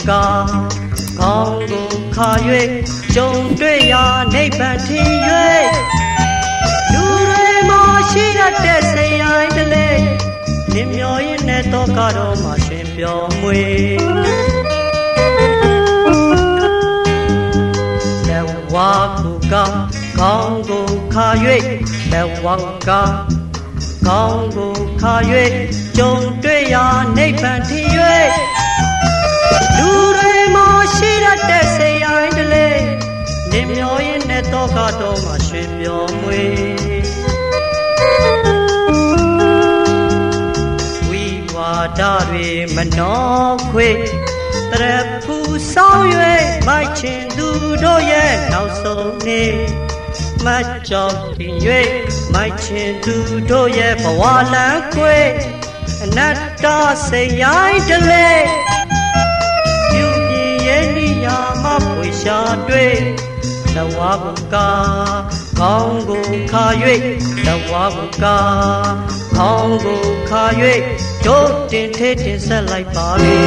ခေါင်းကိုခါ၍ကြုံတွေ့ရာနိဗ္ဗာန်ထင်၍လူတွေမရှိရတဲ့စိတ်ရိုင်းတလေမြင်မျောရင်းနဲ့တော့ကတော့မှရှင်ပြောမွေလက်ဝါကူကခေါင်းကိုခါ၍လက်ဝါကခေါင်းကိုခါ၍ကြုံတွေ့ရာနိဗ္ဗာန်ထင်၍လူတွေမရှိရတဲ့စိတ်ရိုင်းတလေမြင်မျောရင်းနဲ့တော့ကတော့မှရှင်ပြောမွေဓာတွေမနောခွေတရဖူဆောင်၍မိုက်ချင်သူတို့ရဲ့နောက်ဆုံးနေ့မကြောက်တင်၍မိုက်ချင်သူတို့ရဲ့ဘဝလမ်းခွေအနတ္တစိတ်ရိုင်းတလေပြုပြင်းရဲ့နေရာမှာဖွေရှာတွေ့လဝဘုကာခေါင်းကိုခါ၍လဝဘုကာခေါင်းကိုခါ၍တို့တင်ထဲတင်ဆက်လိုက်ပါလေ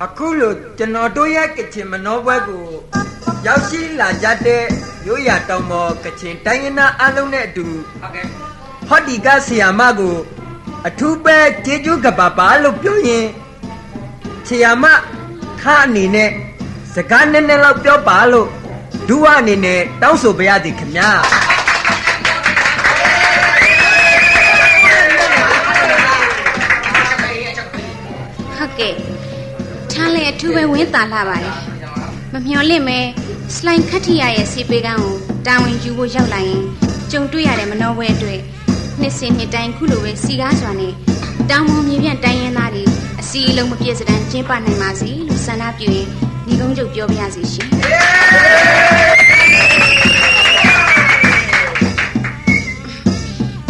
အခုလိုကျွန်တော်တို့ရဲ့ကချင်မနောဘွဲကိုရောက်ရှိလာကြတဲ့ရိုးရာတောင်ပေါ်ကချင်တိုင်းရင်းသားအလုံးနဲ့အတူဟောဒီကဆရာမကိုအထူးပဲကျေးဇူးကပါပါလို့ပြောရင်ဆရာမခါအနေနဲ့စကားနည်းနည်းလောက်ပြောပါလို့ဒုဝအနေနဲ့တောင်းဆိုပါရသည်ခင်ဗျာဟုတ်ကဲ့ထားလေအထူးပဲဝင်းတာလာပါတယ်မမျှော်လင့်မဲစလိုင်းခတ်ထီရရဲ့စီပေးကန်းကိုတာဝန်ယူဖို့ရောက်လာရင်ကြုံတွေ့ရတဲ့မနှောပွဲအတွက်နှစ်စဉ်နှစ်တိုင်းခုလိုပဲစီကားစွာနဲ့တောင်ပေါ်မြေပြန့်တိုင်းရင်းသားတွေအစီအလုံးမပြည့်စတဲ့ကျင်းပနိုင်ပါစေလို့ဆန္ဒပြုရင်ညီကုန်းချုပ်ပြောပြရစီရှင်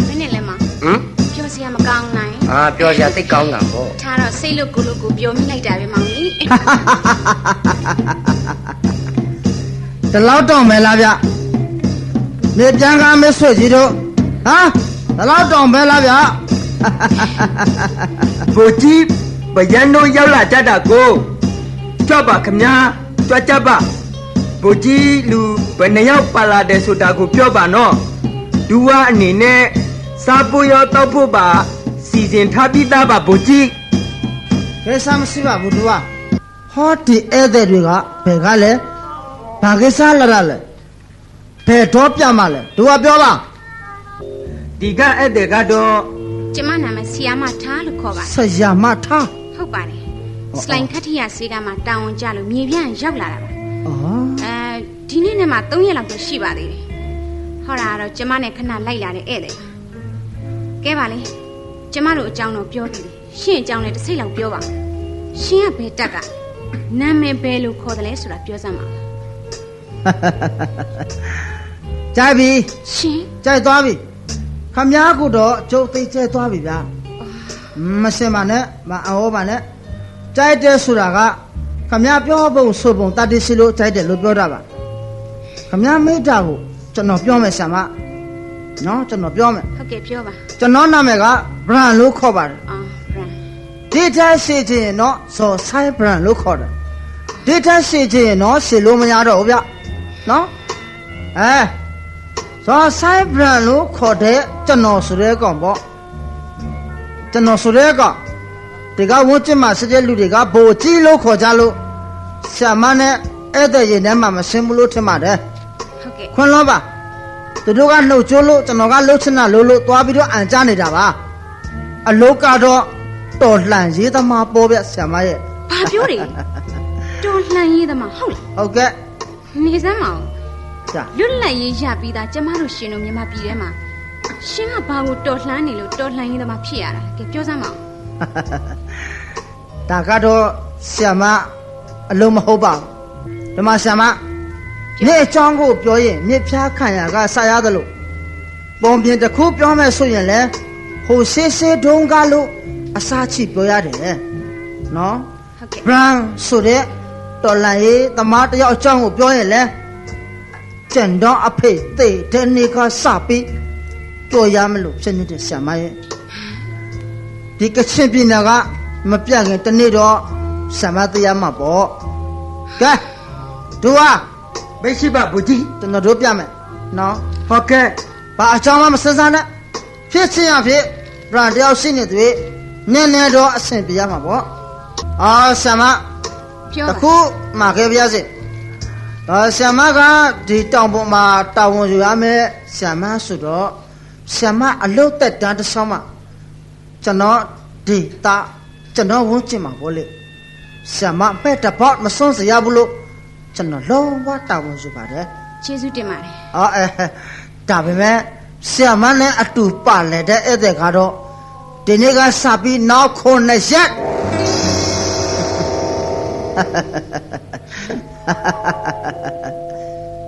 မင်းနဲ့လည်းမပြောစရာမကောင်းနိုင်ပြောစရာသိကောင်းတာပေါ့ထားတော့စိတ်လို့ကိုလို့ကိုပြောမိလိုက်တာပဲမောင်ကြီးဒီလောက်တော့မယ်လားဗျနေပြန်ကားမဆွေကြီးတို့ဟာဒီလောက်တော့မယ်လားဗျဘိုလ်ကြီးဗယံတို့ရောက်လာကြတာကိုကြွပါခမညာကြွကြပါဘိုလ်ကြီးလူဘယ်နှယောက်ပါလာတယ်ဆိုတာကိုပြောပါနော်ဒူဝအနေနဲ့စားဖို့ရောတောက်ဖို့ပါစီစဉ်ထားပြီးသားပါဘိုလ်ကြီးကိစ္စမရှိပါဘူးဒူဝဟောဒီဧည့်သည်တွေကဘယ်ကလဲဘာကိစ္စလာရလဲဘယ်တော့ပြမလဲဒူဝပြောပါဒီကဧည့်သည်ကတော့ကျမနာမည်ဆီယာမထားလို့ခေါ်ပါတယ်ဆရာမထားဟုတ်ပါတယ်စလိုင်းခတ်ထီရဆေးကမှတာဝန်ကြလို့မြေပြန့်ရောက်လာတာပါဒီနေ့နဲ့မှ3ရက်လောက်ပဲရှိပါသေးတယ်ဟောတာကတော့ကျမနဲ့ခဏလိုက်လာတဲ့ဧည့်သည်ကဲပါလေကျမတို့အကြောင်းတော့ပြောပြီရှင့်အကြောင်းလည်းတစ်စိတ်လောက်ပြောပါရှင်ကဘယ်တက်ကနာမည်ဘယ်လိုခေါ်တယ်လဲဆိုတာပြောစမ်းပါကြိုက်ပြီရှင်ကြိုက်သွားပြီခမည်းကတော့ကျုပ်သိကျဲသွားပြီဗျာမစင်ပါနဲ့မအောပါနဲ့ကြိုက်တယ်ဆိုတာကခမည်းပြောဖို့ဆိုပုံတတိစီလို့ကြိုက်တယ်လို့ပြောတာပါခမည်းမိတ်တာကိုကျွန်တော်ပြောမယ်ဆရာမနော်ကျွန်တော်ပြောမယ်ဟုတ်ကဲ့ပြောပါကျွန်တော်နာမည်ကဘရန်လို့ခေါ်ပါတယ်ဘရန်ဒီထက်ရှိချင်နော်ဇော်ဆိုင်ဘရန်လို့ခေါ်တယ်ဒီထက်ရှိချင်နော်ရှေလို့မရတော့ဘူးဗျနော်ဇော်ဆိုင်ဘရန်လို့ခေါ်တဲ့ကျွန်တော်ဆိုတဲ့ကောင်ပေါ့ကျွန်တော်ဆိုတဲ့ကောင်ဒီကဝန်းကျင်မှာစတဲ့လူတွေကဘိုကြီးလို့ခေါ်ကြလို့ဆရာမနဲ့ဧည့်သည်ရင်ထဲမှာမရှင်းဘူးလို့ထင်ပါတယ်ဟုတ်ကဲ့ခွန်းလို့ပါသူတို့ကနှုတ်ကျိုးလို့ကျွန်တော်ကလှုပ်ချင်တာလို့သွားပြီးတော့အန်ကြနေတာပါအလုတ်ကတော့တော်လှန်ရေးသမားပေါ်ဗျဆရာမရဲ့ဘာပြောတယ်တော်လှန်ရေးသမားဟုတ်လားဟုတ်ကဲ့နေစမ်းမအောင်လွတ်လပ်ရေးရပြီးသားကျမတို့ရှင်တို့မြန်မာပြည်ထဲမှာရှင်ကဘာကိုတော်လှန်နေလို့တော်လှန်ရေးသမားဖြစ်ရတာကဲပြောစမ်းမအောင်ဒါကတော့ဆရာမအလုံးမဟုတ်ပါဘူးဓမ္မဆရာမနေ့အကြောင်းကိုပြောရင်မြစ်ဖျားခံရကဆရာသလိုပုံပြင်တစ်ခုပြောမယ်ဆိုရင်လေဟိုဆေးဆေးတုံးကလို့အစားချိပြောရတယ်နော်ဟုတ်ကဲ့ brown ဆိုတဲ့ တော်လန်ရေးသမားတယောက်အကြောင်းကိုပြောရင်လဲကျန်တော့အဖေသိတဲ့နေကစပြီးကြော်ရမလို့ဖြစ်နေတဲ့ဆရာမရဲ့ဒီကချင်ပြည်နယ်ကမပြတ်ခင်တနေ့တော့ဆရာမတရားမှာပေါ့ကဲတို့ဟာ မရှိပါဘူးကြီး ကျွန်တော်တို့ပြမယ်နော် ဟုတ်ကဲ့ ဘာအကြောင်းမှမစမ်းစားနဲ့ဖြစ်ချင်းအဖြစ်ဗရန်တယောက်ရှိနေသူနည်းနည်းတော့အဆင်ပြေရမှာပေါ့အာဆရာမ ပြော တ ပါ ခုမှာခဲ့ပြစေဆရာမကဒီတောင်ပေါ်မှာတာဝန်ယူရမယ်ဆရာမဆိုတော့ဆရာမအလုပ်သက်တမ်းတစ်ဆောင်မှာကျွန်တော်ဒီတာကျွန်တော်ဝန်ကျင်မှာပေါ့လေဆရာမပဲတပတ်မစွန့်စရာဘူးလို့ကျွန်တော်လုံးဝတာဝန်ယူပါတယ် ကျေးဇူးတင်ပါတယ် အော်ဒါပေမဲ့ဆရာမနဲ့အတူပါလေတဲ့အဲ့တဲ့ကတော့ဒီနေ့ကစပြီးနောက်9ရက်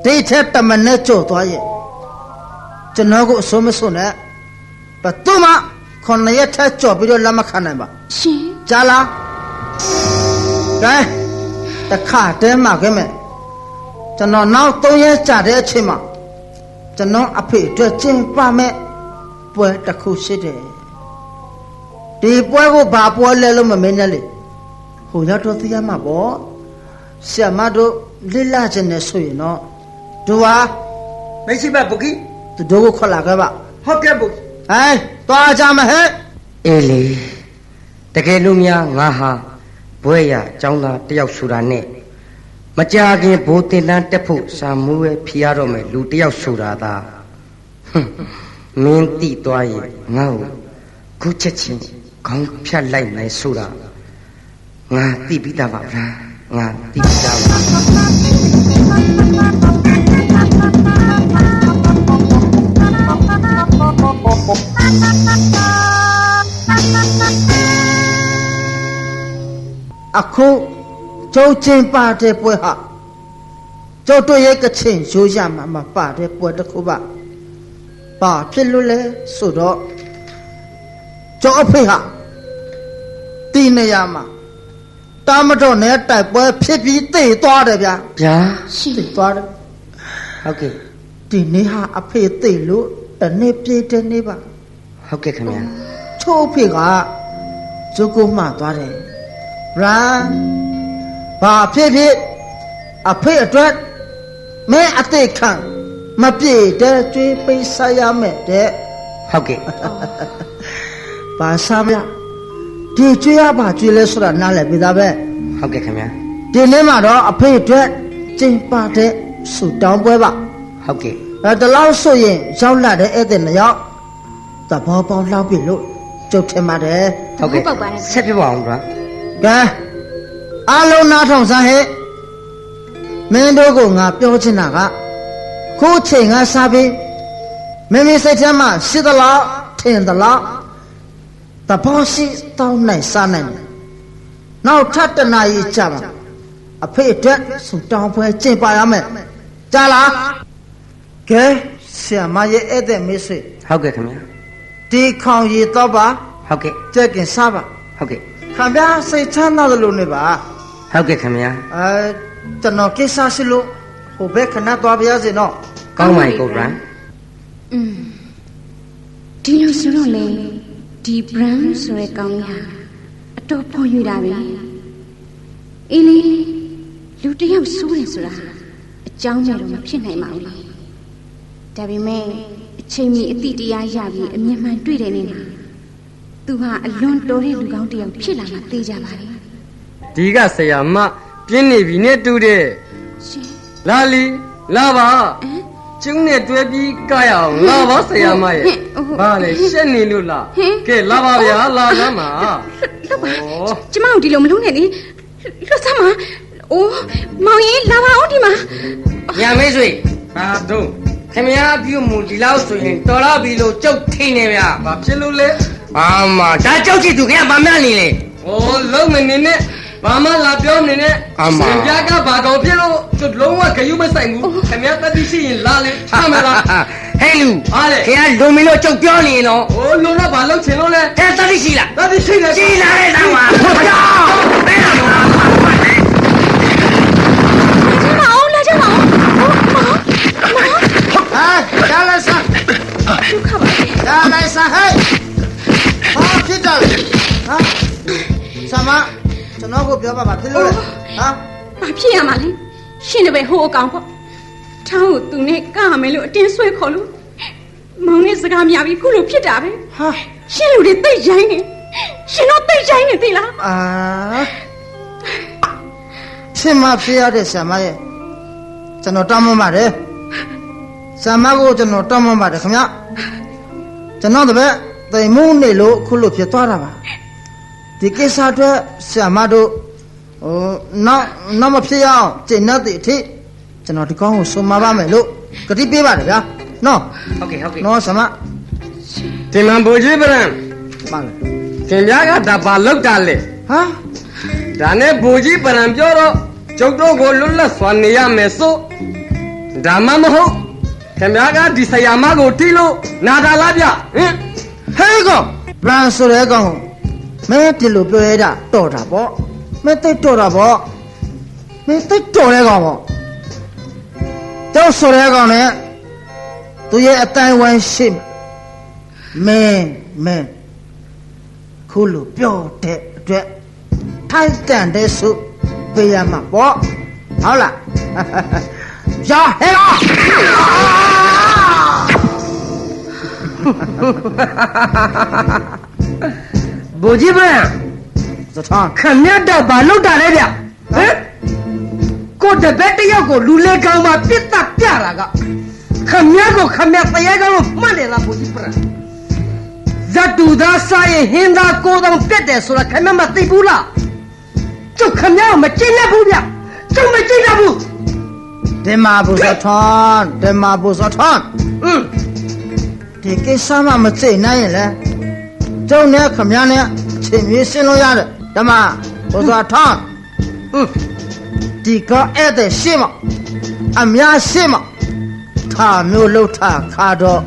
ဒီထက်တမနဲ့ကြော်သွားရဲ့ကျွန်တော်ကိုအစိုးမစွနဲ့ဘသူမှ9ရက်ထက်ကြော်ပြီးတော့လက်မခံနိုင်ပါ ရှင် ကြားလားကဲတခါတည်းမှာခဲ့မယ်ကျွန်တော်နောက်3ရက်ကြာတဲ့အချိန်မှာကျွန်တော်အဖေအတွက်ကျင်းပမဲ့ပွဲတစ်ခုရှိတယ်ဒီပွဲကိုဘာပွဲလဲလို့မမင်းနဲ့လေဟိုရောက်တော့သိရမှာပေါ့ဆရာမတို့လိလာခြင်းနဲ့ဆိုရင်တော့တို့ဟာ မရှိပါဘူးကြီး သူတို့ကိုခေါ်လာခဲ့ပါ ဟုတ်ကဲ့ဘူး ဟဲ့သွားကြမဟဲ့ အေးလေတကယ်လို့များငါဟာဘွဲရအကြောင်းသားတယောက်ဆိုတာနဲ့မကြခင်ဘိုးတင်တန်းတက်ဖို့စာမူးပဲဖြေရတော့မယ်လူတယောက်ဆိုတာသာမင်းတိသွားရင်ငါ့ကိုခုချက်ချင်းခေါင်းဖြတ်လိုက်မယ်ဆိုတာငါသိပြီးသားပါဗျာငါသိပြီးသားပါအခုကျုပ်ချင်းပါတဲ့ပွဲဟာကျုပ်တို့ရဲ့ကချင်ရိုးရမှာမပါတဲ့ပွဲတစ်ခုပါဘာဖြစ်လို့လဲဆိုတော့ကျုပ်အဖေဟာဒီနေရာမှာတာမတော်နဲ့တိုက်ပွဲဖြစ်ပြီးတည်သွားတယ်ဗျာ ဗျာ ရှင် တည်သွားတယ် ဟုတ်ကဲ့ ဒီနေ့ဟာအဖေတည်လို့တနေ့ပြည့်တဲ့နေ့ပါ ဟုတ်ကဲ့ခင်ဗျာ ချိုးအဖေကကျုပ်ကိုမှသွားတယ်ဗျာဘာဖြစ်ဖြစ်အဖေအတွက်မဲအသေးခံမပြေတဲ့ကျွေးပိတ်ဆက်ရမယ်တဲ့ ဟုတ်ကဲ့ ဘာစားမလဲဒီကျွေးရပါကျွေးလဲဆိုတာနားလည်ပြီးသားပဲ ဟုတ်ကဲ့ခင်ဗျာ ဒီနေ့မှာတော့အဖေအတွက်ကျင်းပတဲ့ဆူတောင်းပွဲပါ ဟုတ်ကဲ့ ဒါလောက်ဆိုရင်ရောက်လာတဲ့ဧည့်သည်နှစ်ယောက်သဘောပေါက်လောက်ပြီလို့ကြုတ်ထင်ပါတယ် ဟုတ်ကဲ့ ပုတ်ပါတယ် ဆက်ပြပါအောင်ဗျာ ကဲအားလုံးနားထောင်စမ်းဟဲ့မင်းတို့ကငါပြောချင်တာကခုချိန်ကစားပြီးမိမိစိတ်ထဲမှာရှိသလားထင်သလားတဘောရှိတောင်းနိုင်စားနိုင်တယ်နောက်ထပ်တနာရီကြာမှာအဖေအတွက်ဆူတောင်းပွဲကျင့်ပါရမယ်ကြားလားကဲဆရာမရဲ့ဧည့်သည်မေးဆွေ ဟုတ်ကဲ့ခင်ဗျာ ဒီခေါင်ရည်တော့ပါ ဟုတ်ကဲ့ ကြက်ကင်စားပါ ဟုတ်ကဲ့ ခံပြစိတ်ချမ်းသာသလိုနေပါ ဟုတ်ကဲ့ခင်ဗျာ ကျွန်တော်ကိစ္စရှိလို့ဟိုဘက်ခဏသွားပြရစီနော် ကောင်းပါပြီကိုဗရန် ဒီလိုဆိုတော့လေဒီ brand ဆိုတဲ့ကောင်းလေးဟာအတော်ပေါ်ယူတာပဲအေးလေလူတစ်ယောက်ဆိုးတယ်ဆိုတာအကြောင်းမဲ့တော့မဖြစ်နိုင်ပါဘူးလေဒါပေမဲ့အချိန်မီအတိတရားရပြီးအမြင်မှန်တွေ့တဲ့နေ့မှာသူဟာအလွန်တော်တဲ့လူကောင်းတစ်ယောက်ဖြစ်လာမှသိကြပါလေ ဒီကဆရာမပြင်းနေပြီနဲ့တူတယ် ရှင် လာလီလာပါကျုံနဲ့တွဲပြီးကရအောင်လာပါဆရာမရဲ့ဘာလဲရှက်နေလို့လားကဲလာပါဗျာလာစမ်းပါ လောက်ပါကျမတို့ဒီလိုမလုပ်နဲ့လေလွတ်စမ်းပါအိုးမောင်ရင်လာပါအောင်ဒီမှာ ညာမေးဆွေ ဘာတော့ ခင်ဗျားပြုမှုဒီလောက်ဆိုရင်တော်တော့ပြီလို့ကြောက်ထင်းနေဗျာ ဘာဖြစ်လို့လဲ အာမဒါကြောက်ချစ်သူခင်ဗျာဗမာနေလေ ဩလုံးမနေနဲ့ဘာမှလာပြောနေနဲ့စင်ပြကဘာကောင်ဖြစ်လို့ကျွတ်လုံးဝဂယုမဆိုင်ဘူးခင်ဗျာတတိရှိရင်လာလေချမလား ဟဲ့လူ ဟာလေ ခင်ဗျာလုံမင်းတို့ကြောက်ပြောနေရင်တော့ ဩလုံးတော့ဘာလုပ်ချင်လို့လဲ ဟဲ့တတိရှိလား တတိရှိတယ် ရှိလားတဲ့သားပါကြောက်ဘယ်လာလို့ ကျွန်တော်ကိုပြောပါဖြစ်လို့လေဟာဘာဖြစ်ရမှာလဲရှင်တပည့်ဟိုအကောင်ပေါ့ထောင်းကိုသူနဲ့ကမယ်လို့အတင်းဆွဲခေါ်လို့မောင်နဲ့စကားများပြီးခုလိုဖြစ်တာပဲဟာရှင်လူတွေတိတ်ရိုင်းနေရှင်တို့တိတ်ရိုင်းနေသိလားဖြစ်မဖြစ်ရတဲ့ဆရာမရဲ့ကျွန်တော်တောင်းပန်ပါတယ်ဆရာမကိုကျွန်တော်တောင်းပန်ပါတယ်ခင်ဗျကျွန်တော်တပည့်တိမ်မုန်းနေလို့ခုလိုဖြစ်သွားတာပါဒီကိစ္စအတွက်ဆရာမတို့နောက်မဖြစ်ရအောင်ကျင့်တဲ့အထိကျွန်တော်ဒီကောင်းကိုဆုံးမပါမယ်လို့ကတိပေးပါတယ်ဗျာနော်ဟုတ်ကဲ့နော်ဆရာမတင်မန်ဘူကြီးပရံမှန်တယ်ခင်ဗျားကဒါပါလောက်တာလေဟာဒါနဲ့ဘူကြီးပရံပြောတော့ကျုပ်တို့ကိုလွတ်လပ်စွာနေရမယ်ဆိုဒါမှမဟုတ်ခင်ဗျားကဒီဆရာမကိုတီးလို့နာတာလားဗျဟဲ့ကောင်ပရံဆိုတဲ့ကောင်မင်းဒီလိုပြောရတာတော်တာပေါ့မင်းသိတော်တာပေါ့မင်းသိတော်တဲ့ကောင်ပေါ့ကျောက်ဆိုတဲ့ကောင်နဲ့သူရဲ့အတိုင်းဝိုင်းရှိမင်းခုလိုပြောတဲ့အတွက်ထိုက်တန်တဲ့စုပေးရမှာပေါ့ဟုတ်လားရဟဲ့ဘူကြီးပရံသထောင်းခမရတော့ဘာလုပ်တာလဲဗျဟမ်ကိုတပည့်တယောက်ကိုလူလေကောင်းမှာပြစ်တက်ပြတာကခမရကိုခမရတရားကောင်းလို့မှတ်တယ်လားဘူကြီးပရံဇတူသားစားရင်ဟင်းသားကိုတောင်ပြတ်တယ်ဆိုတာခမရမသိဘူးလားကျုပ်ခမရကိုမကျင့်ရဘူးဗျကျုပ်မကျင့်ရဘူးဒီမှာဘူဇထွန်းဒီကိစ္စမှမကျင့်နိုင်ရင်လေကျုံနဲ့ခမရနဲ့အချိန်မြေးရှင်းလို့ရတယ်ဓမ္မဘူဇထွန်းဒီကအဲ့တဲ့ရှင်းမအများရှင်းမထားမျိုးလှုပ်ထားခါတော့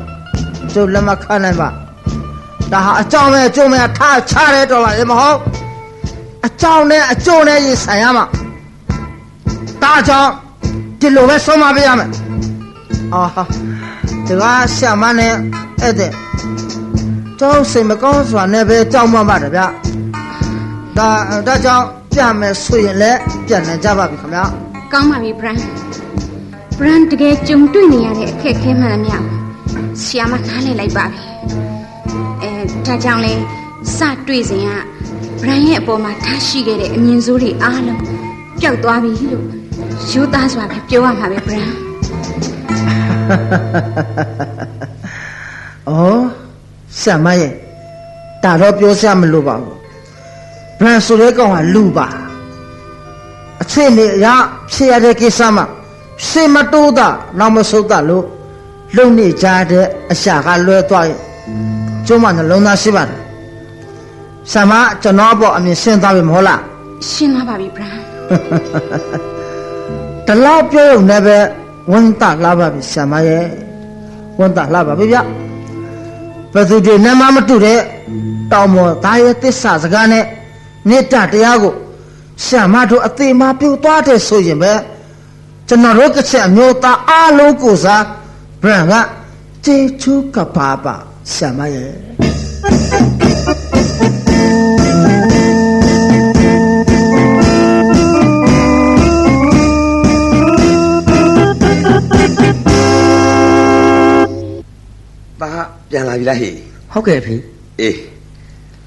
ကျုပ်လက်မခနိုင်ပါဒါဟာအကြောင်းနဲ့ကျုံနဲ့ထားချရဲတော့ပါလေမဟုတ်အကြောင်းနဲ့အကျိုးနဲ့ရင်ဆိုင်ရမှာဒါကြောင့်ဒီလိုပဲဆုံးမပေးရမယ်အာဟာဒီကဆရာမနဲ့အဲ့တဲ့ကျောင်းစိတ်မကောင်းစွာနဲ့ပဲကြောက်မှပါတယ်ဗျဒါကြောင့်ပြန်မယ်ဆိုရင်လည်းပြန်နိုင်ကြပါပြီခင်ဗျာကောင်းပါပြီဘရန်တကယ်ကြုံတွေ့နေရတဲ့အခက်အခဲမှန်များဆရာမနားလည်လိုက်ပါပြီဒါကြောင့်လေစတွေ့စဉ်ကဘရန်ရဲ့အပေါ်မှာထားရှိခဲ့တဲ့အမြင်စိုးတွေအားလုံးပျောက်သွားပြီလို့ရိုးသားစွာပဲပြောရမှာပဲဘရန်အော်ဆရာမရဲ့ဒါတော့ပြောစရာမလိုပါဘူးဘရန်ဆိုတဲ့ကောင်ကလူပါအချိန်နဲ့ရဖြစ်ရတဲ့ကိစ္စမှာရှေ့မတိုးတာနောက်မဆုတ်တာလို့လုံနေကြတဲ့အရှာကလွဲသွားရင်ကျုံးမနှလုံးသားရှိပါတယ်ဆရာမကျွန်တော်ပေါ့အမြင်ရှင်းသွားပြီမဟုတ်လားရှင်းသွားပါပြီဘရန်တလောက်ပြောရုံနဲ့ပဲဝန်တာလာပါပြီဆရာမရဲ့ဝန်တာလာပါပြီဗျဘယ်သူတွေနဲ့မှမတူတဲ့တောင်မော်သားရဲ့သစ္စာစကားနဲ့မေတ္တာတရားကိုဆရာမတို့အသေးမှပြုသွားတယ်ဆိုရင်ပဲကျွန်တော်တို့တစ်ချက်အမျိုးသားအားလုံးကိုစားဘရန်ကကျေချူးကပါပါဆရာမရဲ့ပြန်လာပြီလားဟေးဟုတ်ကဲ့ဖေအေး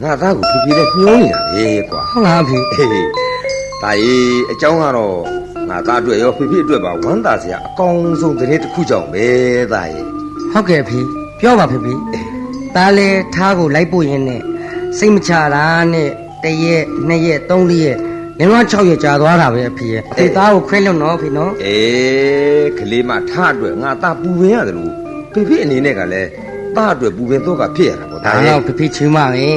ငါသားကိုဖေဖေနဲ့ညှိုးနေတာလေကွာဟုတ်လားဖေအေးဒါကြီးအကြောင်းကတော့ငါသားအတွက်ရောဖေဖေအတွက်ပါဝမ်းသာစရာအကောင်းဆုံးသတင်းတစ်ခုကြောင့်ပဲသားကြီးဟုတ်ကဲ့ဖေပြောပါဖေဖေသားလဲထားကိုလိုက်ပို့ရင်းနဲ့စိတ်မချတာနဲ့1ရက်2ရက်3ရက်လင်းဝ6ရက်ကြာသွားတာပဲအဖေရဲ့အဖေသားကိုခွဲလွတ်နော်ဖေနော်အေးကလေးမထားအတွက်ငါသားပူပင်ရတယ်လို့ဖေဖေအနေနဲ့ကလည်းသားအတွက်ပူပင်တော့ကဖြစ်ရတာပေါ့ဒါတော့ဖေဖေချူးမပဲ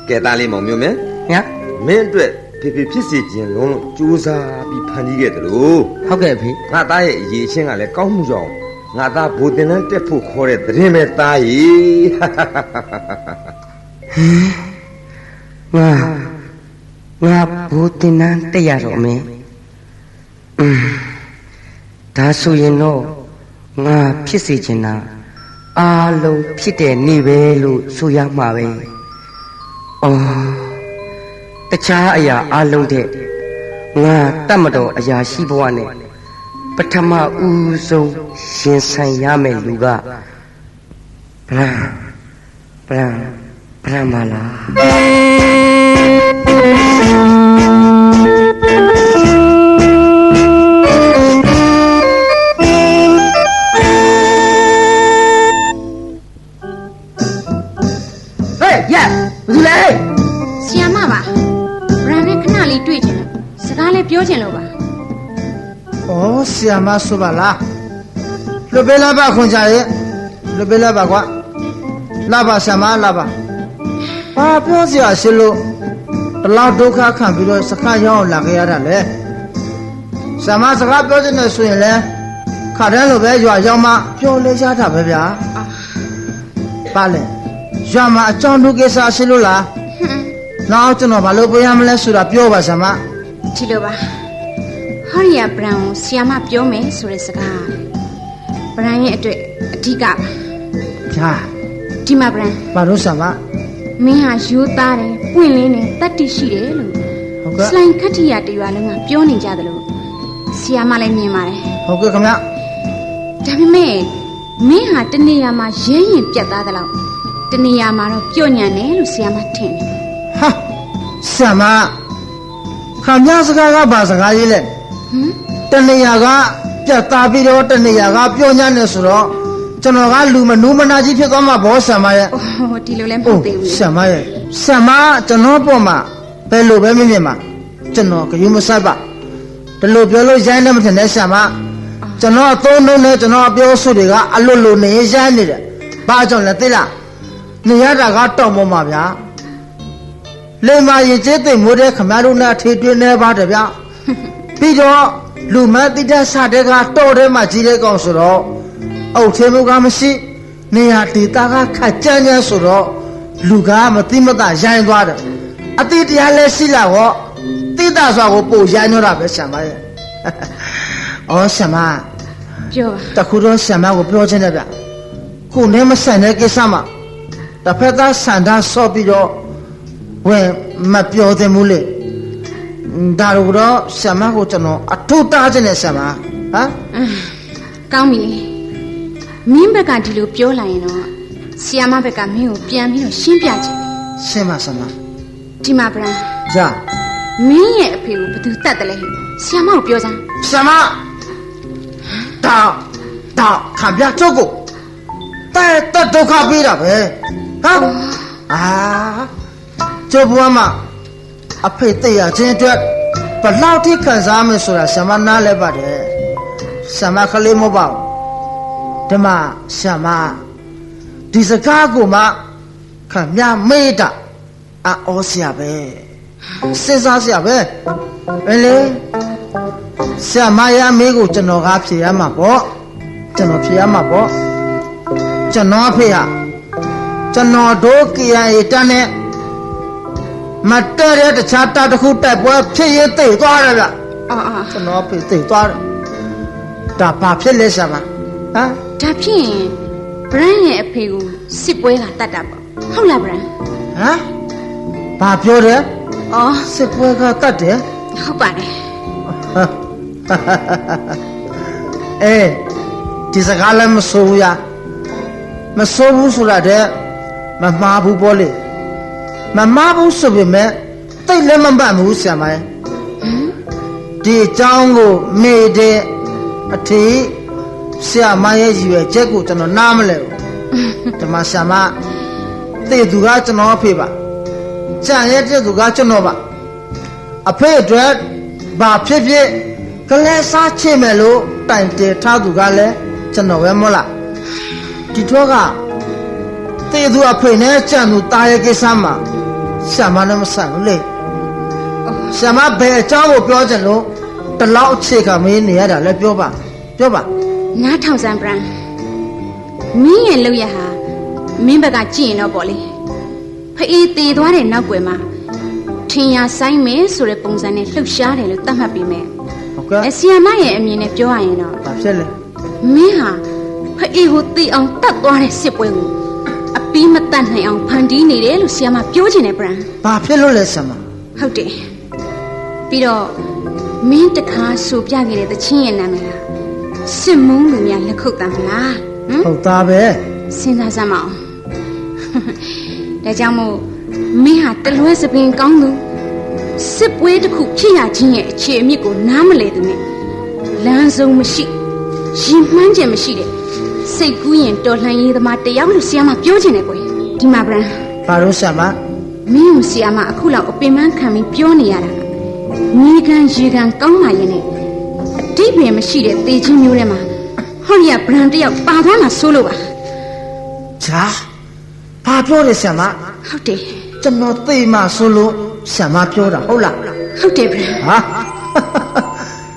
ကဲသားလေးမောင်မျိုးမင်းညာမင်းအတွက်ဖေဖေဖြစ်စေခြင်းလုံးလို့ကြိုးစားပြီးဖန်တီးခဲ့တယ်လို့ဟုတ်ကဲ့ဖေငါသားရဲ့အရေးချင်းကလည်းကောင်းမှုကြောင့်ငါသားဘိုးတင်တန်းတက်ဖို့ခေါ်တဲ့သတင်းပဲသားကြီးငါဘိုးတင်တန်းတက်ရတော့မင်းဒါဆိုရင်တော့ငါဖြစ်စေချင်တာအားလုံးဖြစ်တဲ့နေ့ပဲလို့ဆိုရမှာပဲအော် တခြားအရာအလုံးတဲ့ငါတတ်မတော်အရာရှိဘဝနဲ့ပထမဦးဆုံးရှင်ဆိုင်ရမယ်လူကဗရမလာပြောချင်လို့ပါ။ဩဆီယာမဆိုပါလား။လွတ်ပေးလာပါခွန်ကြရဲ့လွတ်ပေးလာပါကွာ။လာပါဆီယာမလာပါ။ဘာပြောစရာရှိလို့တလောက်ဒုက္ခခံပြီးတော့စခါရောက်လာခဲ့ရတာလေ။ဆီယာမစကားပြောချင်တယ်ဆိုရင်လေခါတန်းလိုပဲရွာရောက်မှပြောလေရတာပဲဗျာ။ပါလေ။ရွာမှာအကြောင်းဒုက္ခစားရှိလို့လား။နောက်ကျွန်တော်ဘာလို့ပြောရမလဲဆိုတာပြောပါဆီယာမ။ဒီလိုပါဟောရီယာဘရန်ကိုဆီယာမပြောမယ်ဆိုတဲ့စကားဘရန်ရဲ့အတွက်အဓိကပါဂျာဒီမှာဘရန်ဘာလို့ဆီယာမမင်းဟာယူသားတယ်ပွင့်လင်းတယ်တတ္တိရှိတယ်လို့ဟုတ်ကဲ့စလိုင်းခတ်ထီယာတရွာလုံးကပြောနေကြတယ်လို့ဆီယာမလည်းမြင်ပါတယ်ဟုတ်ကဲ့ခင်ဗျဒါပေမဲ့မင်းဟာတနေရာမှာရဲရင်ပြတ်သားသလောက်တနေရာမှာတော့ပြော့ညံ့တယ်လို့ဆီယာမထင်တယ်ဟာဆီယာမခမစကားကဘာစကားရေးလဲတနေရာကပြတ်သားပြီးတော့တနေရာကပြောညံ့နေဆိုတော့ကျွန်တော်ကလူမနူးမနာကြီးဖြစ်သွားမှာဘောဆံမရဲ့ဟိုဒီလိုလည်းမဟုတ်သေးဘူးဆံမရဲ့ဆံမကျွန်တော်ပေါ်မှာဘယ်လိုပဲမမြင်မှာကျွန်တော်ကယူမဆိုင်ပါဒီလိုပြောလို့ရိုင်းလည်းမထင်နဲ့ဆံမကျွန်တော်အသုံးလုံးနဲ့ကျွန်တော်ပြောဆိုတွေကအလွတ်လိုနေရိုင်းနေတယ်ဘာကြောင့်လဲသိလားနေရတာကတောင်ပေါ်မှာဗျာလေမာရင်ကျေးသိမ်မိုးတဲ့ခမတို့နဲ့ထေတွင်းနေပါတယ်ဗျာပြီးတော့လူမတိတဆတဲ့ကတော်ထဲမှာကြီးတဲ့ကောင်ဆိုတော့အုတ်သေးမှုကမရှိနေရဒေတာကခက်ကြမ်းကြမ်းဆိုတော့လူကမတိမတရိုင်းသွားတယ်အတိတရားလဲရှိလာတော့တိတစွာကိုပို့ရိုင်းတော့တာပဲဆံမရဲ့ဩဆံမပြောပါတခုတော့ဆံမကိုပြောချင်တယ်ဗျခုနဲ့မဆန်တဲ့ကိစ္စမှာတစ်ဖက်သားဆန္ဒဆော့ပြီးတော့ဝယ်မပြောသင့်ဘူးလေဒါတော့ဆံမကိုကျွန်တော်အထူးတားခြင်းနဲ့ဆံမဟမ်ကောင်းပြီမင်းဘက်ကဒီလိုပြောလိုက်ရင်တော့ဆီယာမဘက်ကမင်းကိုပြန်ပြီးတော့ရှင်းပြချင်ရှင်းပါဆံမဒီမှာဗရန်ဂျာမင်းရဲ့အဖေကိုဘယ်သူတတ်တယ်လဲဆီယာမကိုပြောစမ်းဆံမတာခံပြချုပ်ကိုတဲ့ဒုက္ခပေးတာပဲဟာကျုပ်ဘွားမအဖေသိရခြင်းအတွက်ဘလောက်ထိခံစားမယ်ဆိုတာဆံမနားလဲပါတယ်ဆံမကလေးမဟုတ်ပါဘူးဓမ္မဆံမဒီစကားကိုမှခံမြမေးတာအော်ဆရာပဲစဉ်းစားဆရာပဲဘယ်လေဆံမရမေးကိုကျွန်တော်ကဖြေရမှာပေါ့ကျွန်တော်ဖြေရမှာပေါ့ကျွန်တော်ဖေဟာကျွန်တော်တို့ KIA တန်းနဲ့မတဲတဲ့တခြားတာတစ်ခုတိုက်ပွဲဖြစ်ရေးသိသွားတယ်ဗျကျွန်တော်ဖေသိသွားတယ်ဒါဘာဖြစ်လဲဆရာမဟမ်ဒါဖြစ်ရင်ဘရန်ရဲ့အဖေကိုစစ်ပွဲကတတ်တာပေါ့ဟုတ်လားဘရန်ဟမ်ဘာပြောတယ်စစ်ပွဲကတတ်တယ်ဟုတ်ပါတယ်ဒီစကားလည်းမဆိုးဘူးမဆိုးဘူးဆိုတာတဲ့မမှားဘူးပေါ့လေမမှားဘူးဆိုပေမဲ့တိတ်လည်းမပတ်ဘူးဆရာမရဲ့ဒီအကြောင်းကိုမေ့တဲ့အထေဆရာမရဲ့ရည်ရွယ်ချက်ကိုကျွန်တော်နားမလဲဘူးဓမ္မဆရာမသိသူကကျွန်တော်အဖေပါဆရာရဲ့တဲ့သူကကျွန်တော်ပါအဖေအတွက်ဘာဖြစ်ဖြစ်ကလေးစားချင်မယ်လို့တိုင်တယ်ထားသူကလည်းကျွန်တော်ပဲမဟုတ်လားဒီတော့ကတေသူအဖေနဲ့ကြံသူတာရဲ့ကိစ္စမှာဆရာမနဲ့မဆိုင်ဘူးလေဆရာမဘယ်အကြောင်းကိုပြောကြလို့တလောက်အခြေခံမေးနေရတာလဲပြောပါနားထောင်စမ်းဘရန်မင်းရဲ့လောက်ရဟာမင်းဘက်ကကြည့်ရင်တော့ပေါ့လေဖအေးတည်သွားတဲ့နောက်ွယ်မှာထင်ရဆိုင်မယ်ဆိုတဲ့ပုံစံနဲ့လှုပ်ရှားတယ်လို့သတ်မှတ်ပြီးမယ်ဟုတ်ကဲ့ဆီယာမရဲ့အမြင်နဲ့ပြောရရင်တော့ဘာဖြစ်လဲမင်းဟာဖအေးကိုတည်အောင်တတ်သွားတဲ့စစ်ပွဲကိုအပီးမတတ်နိုင်အောင်ဖန်တီးနေတယ်လို့ဆီယာမပြောချင်တယ်ဘရန်ဘာဖြစ်လို့လဲဆရာမ ဟုတ်တယ်ပြီးတော့မင်းတခါဆိုပြခဲ့တဲ့တချင်းရဲ့နာမည်လားစစ်မုန်းလူများလက်ခုပ်တမ်းမလားဟုတ်သားပဲစဉ်းစားစမ်းမအောင်ဒါကြောင့်မို့မင်းဟာတလွဲစပင်ကောင်းသူစစ်ပွဲတစ်ခုဖြစ်ရခြင်းရဲ့အခြေအမြစ်ကိုနားမလည်သူနဲ့လမ်းဆုံးမရှိရင်မှန်းချက်မရှိတဲ့စိတ်ကူးရင်တော်လှန်ရေးသမားတယောက်လို့ဆရာမပြောချင်တယ်ကွယ်ဒီမှာဗရန်ဘာလို့ဆရာမမင်းကိုဆရာမအခုလောက်အပင်ပန်းခံပြီးပြောနေရတာမြေကန်ရေကန်ကောင်းလာရင်လည်းအတိပင်မရှိတဲ့တေချင်းမျိုးထဲမှာဟောဒီကဗရန်တယောက်ပါသွားမှာဆိုးလို့ပါဂျာဘာပြောလဲဆရာမဟုတ်တယ်ကျွန်တော်သိမှဆိုလို့ဆရာမပြောတာဟုတ်လားဟုတ်တယ်ဗျာဟာ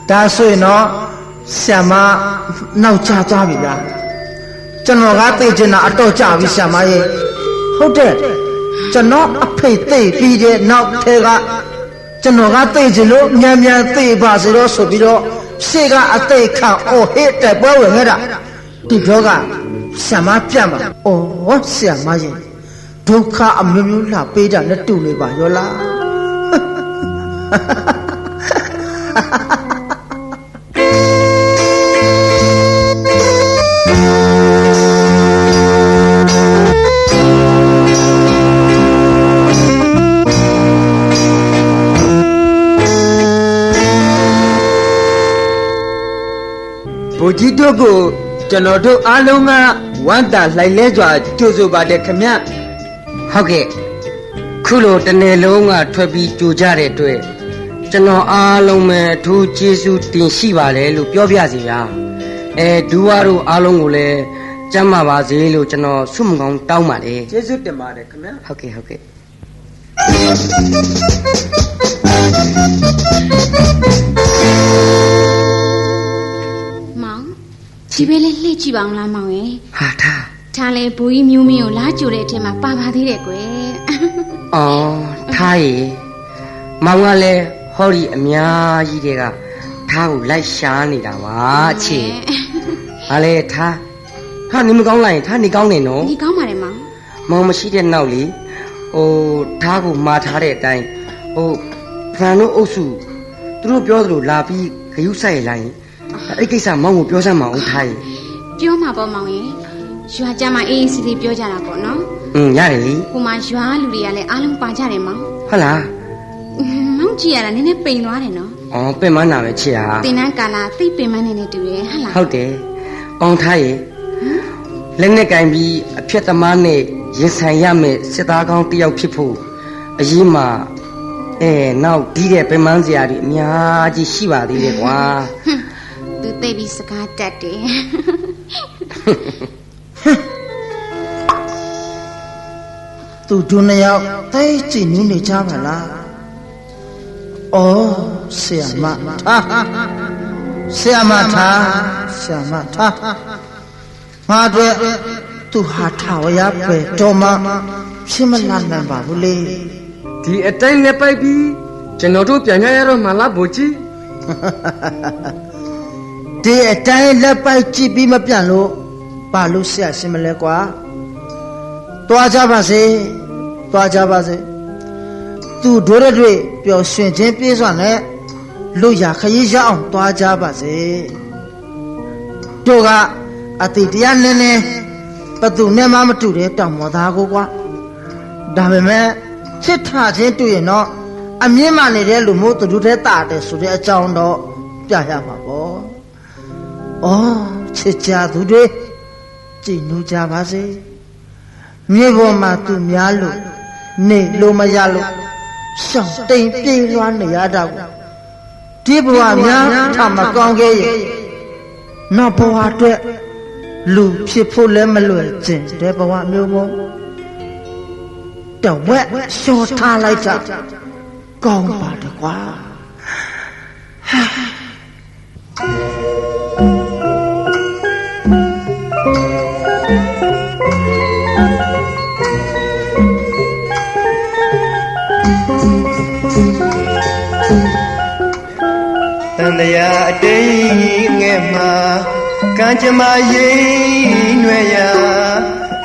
ဒါဆိုရင်တော့ဆရာမနောက်ကျသွားပြီဗျာကျွန်တော်ကသိချင်တာအတော့ကြပြီဆရာမရဲ့ဟုတ်တယ်ကျွန်တော်အဖေသိပြီးတဲ့နောက်ထဲကကျွန်တော်ကသိချင်လို့မြန်မြန်သိပါစေတော့ဆိုပြီးတော့ရှေ့ကအသိခံအော်ဟစ်တဲ့ပွဲဝင်ခဲ့တာဒီပြောကဆရာမပြတ်ပါအော်ဆရာမရဲ့ဒုက္ခအမျိုးမျိုးလှပေးတာနဲ့တူနေပါရောလားဘိုလ်ကြီးတို့ကိုကျွန်တော်တို့အားလုံးကဝမ်းသာလှိုက်လဲစွာကြိုဆိုပါတယ်ခင်ဗျဟုတ်ကဲ့ခုလိုတနေ့လုံးကထွက်ပြီးကြိုကြတဲ့အတွက်ကျွန်တော်အားလုံးပဲအထူးကျေးဇူးတင်ရှိပါတယ်လို့ပြောပြစီဗျာဒူဝါတို့အားလုံးကိုလည်းကျမ်းမာပါစေလို့ကျွန်တော်ဆုမကောင်းတောင်းပါတယ်ကျေးဇူးတင်ပါတယ်ခင်ဗျဟုတ်ကဲ့ဟုတ်ကဲ့မောင်ဒီပဲလေးလှည့်ကြည့်ပါအောင်လားမောင်ရဲ့ဟာထားလေဘူကြီးမျိုးမင်းကိုလားကြိုတဲ့အထက်မှာပါပါသေးတယ်ကွယ်အော်ထားရေမောင်ကလည်းဟောဒီအများကြီးတွေကထားကိုလိုက်ရှားနေတာပါအချေဟာလေထားနေမကောင်းလိုက်ရင်ထားနေကောင်းနေနော်နေကောင်းပါတယ်မောင်မရှိတဲ့နောက်လေထားကိုမှားထားတဲ့အတိုင်းဖရန်တို့အုပ်စုသူတို့ပြောသလိုလာပြီးဂယုစိုက်လိုက်အဲ့ကိစ္စမောင်ကိုပြောစမ်းမအောင်ထားရေပြောမှာပေါ့မောင်ရေရွာကြမှာအေးစီစီပြောကြတာပေါ့နော်ရတယ်လေဟိုမှာရွာလူတွေကလည်းအားလုံးပါကြတယ်မောင်ဟုတ်လားမောင်ကြည့်ရတာနည်းနည်းပိန်သွားတယ်နော်ပင်မနာပဲချစ်ဟာတင်နန်းကာလာသိပင်မနေနေတူတယ်ဟုတ်လားဟုတ်တယ်အောင်ထားရေလက်နဲ့ကင်ပြီးအဖြစ်သမားနဲ့ရင်ဆိုင်ရမယ်စစ်သားကောင်းတယောက်ဖြစ်ဖို့အရေးမှာနောက်ဒီတဲ့ပင်မစရာတွေအများကြီးရှိပါသေးတယ်ကွာသူသိပြီးစကားတတ်တယ်သူတို့နှစ်ယောက်သိကြည့်နေကြပါလားအော်ဆရာမထားငါတို့သူဟာထာဝရပဲတော်မှဖြစ်မလာနိုင်ပါဘူးလေဒီအတိုင်းလက်ပိုက်ပြီးကျွန်တော်တို့ပြန်ရတော့မှလားဘိုလ်ကြီးဒီအတိုင်းလက်ပိုက်ကြည့်ပြီးမပြန်လို့ဘာလို့ဆရာရှင်းမလဲကွာတွားကြပါစေသူတို့တွေပျော်ရွှင်ခြင်းပြည့်စွာနဲ့လူရခရီးရအောင်တွားကြပါစေတို့ကအတိတရားနည်းနည်းဘသူနဲ့မှမတူတဲ့တောင်မော်သားကိုကွာဒါပေမဲ့ချစ်ထားခြင်းတွေ့ရင်တော့အမြင့်မှနေတဲ့လူမျိုးသူတို့တဲ့တာတယ်ဆိုတဲ့အကြောင်းတော့ပြရမှာပေါ့ချစ်ကြသူတွေကြည်နူးကြပါစေမြေပေါ်မှာသူများလို့နေလို့မရလို့ရှောင်တိမ်ပြေးလွှားနေရတာကိုဒီဘဝများထမကောင်းခဲ့ရဲ့နောက်ဘဝအတွက်လူဖြစ်ဖို့လည်းမလွယ်ကျင်တဲ့ဘဝမျိုးမို့တဝက်ရှော့ထားလိုက်ကြကောင်းပါတကွာတန်တရားအတိတ်ငယ်မှာကံကြမ္မာရိပ်နွယ်ရာ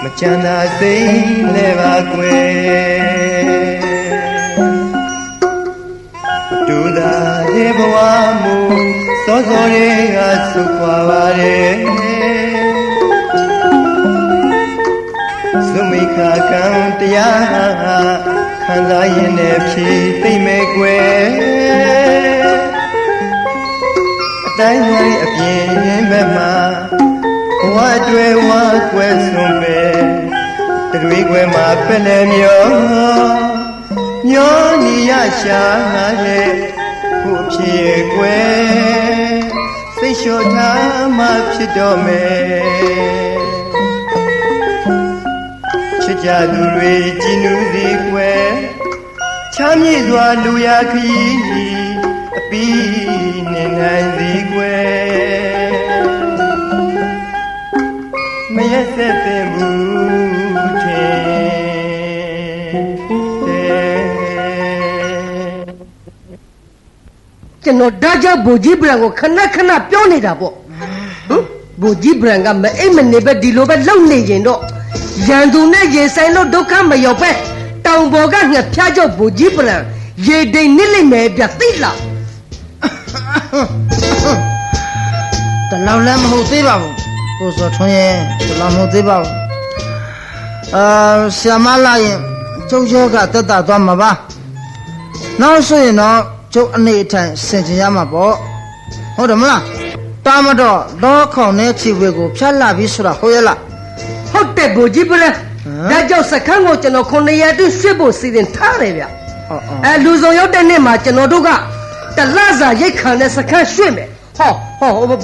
မချမ်းသာစိတ်လဲပါကွယ် ရဲ့ဘဝမူစောစောတွေကဆုခွာပါတယ်သုမိခာကံတရားခံစားရင်လည်းဖြေသိမ့်မဲ့ကွယ်အတိုင်းဝိုင်းအပြင်းရင်းဘက်မှာဘဝတွေဝါကွယ်စွန်ပဲတွေကွယ်မှာဖက်လဲမျောနေရရှာရဲ့ခုဖြစ်ကွယ်စိတ်လျှော့ထားမှဖြစ်တော့မယ်ချစ်ကြသူတွေကြည်နူးစေကွယ်ချမ်းမြေ့စွာလူရခီးအပီးနေနိုင်စေကွယ်မရက်ဆက်တဲ့မူကျွန်တော်ဒါကြောင့်ဘူကြီးဘရန်ကိုခဏခဏပြောနေတာပေါ့ဘူကြီးဘရန်ကမအိမ်မနေပဲဒီလိုပဲလုံနေရင်တော့ရန်သူနဲ့ရေဆိုင်လို့ဒုက္ခမရောက်ပဲတောင်ပေါ်ကငှက်ဖျားကြောက်ဘူကြီးဘရန်ရေတိမ်နစ်လိမ့်မယ်ဗျသိလားတလောက်လည်းမဟုတ်သေးပါဘူးကိုစောထွန်းရဲ့တလောက်မဟုတ်သေးပါဘူးဆရာမလာရင်ကျုပ်ယောဂတက်တာသွားမှာပါနောက်ဆိုရင်တော့ကျုပ်အနေအထိုင်ဆင်ခြင်ရမှာပေါ့ဟုတ်တယ်မလားတာမတော့တော့ခေါင်နဲ့ချီဝေကိုဖြတ်လာပြီးဆိုတာဟုတ်ရဲ့လားဟုတ်တယ်ဘူကြီးဘရန်ဒါကြောင့်စခန်းကိုကျွန်တော်9ရက်အတွင်းရွှေ့ဖို့စီစဉ်ထားတယ်ဗျလူစုံရောက်တဲ့နေ့မှာကျွန်တော်တို့ကတလစာရိတ်ခံတဲ့စခန်းရွှေ့မယ်ဟော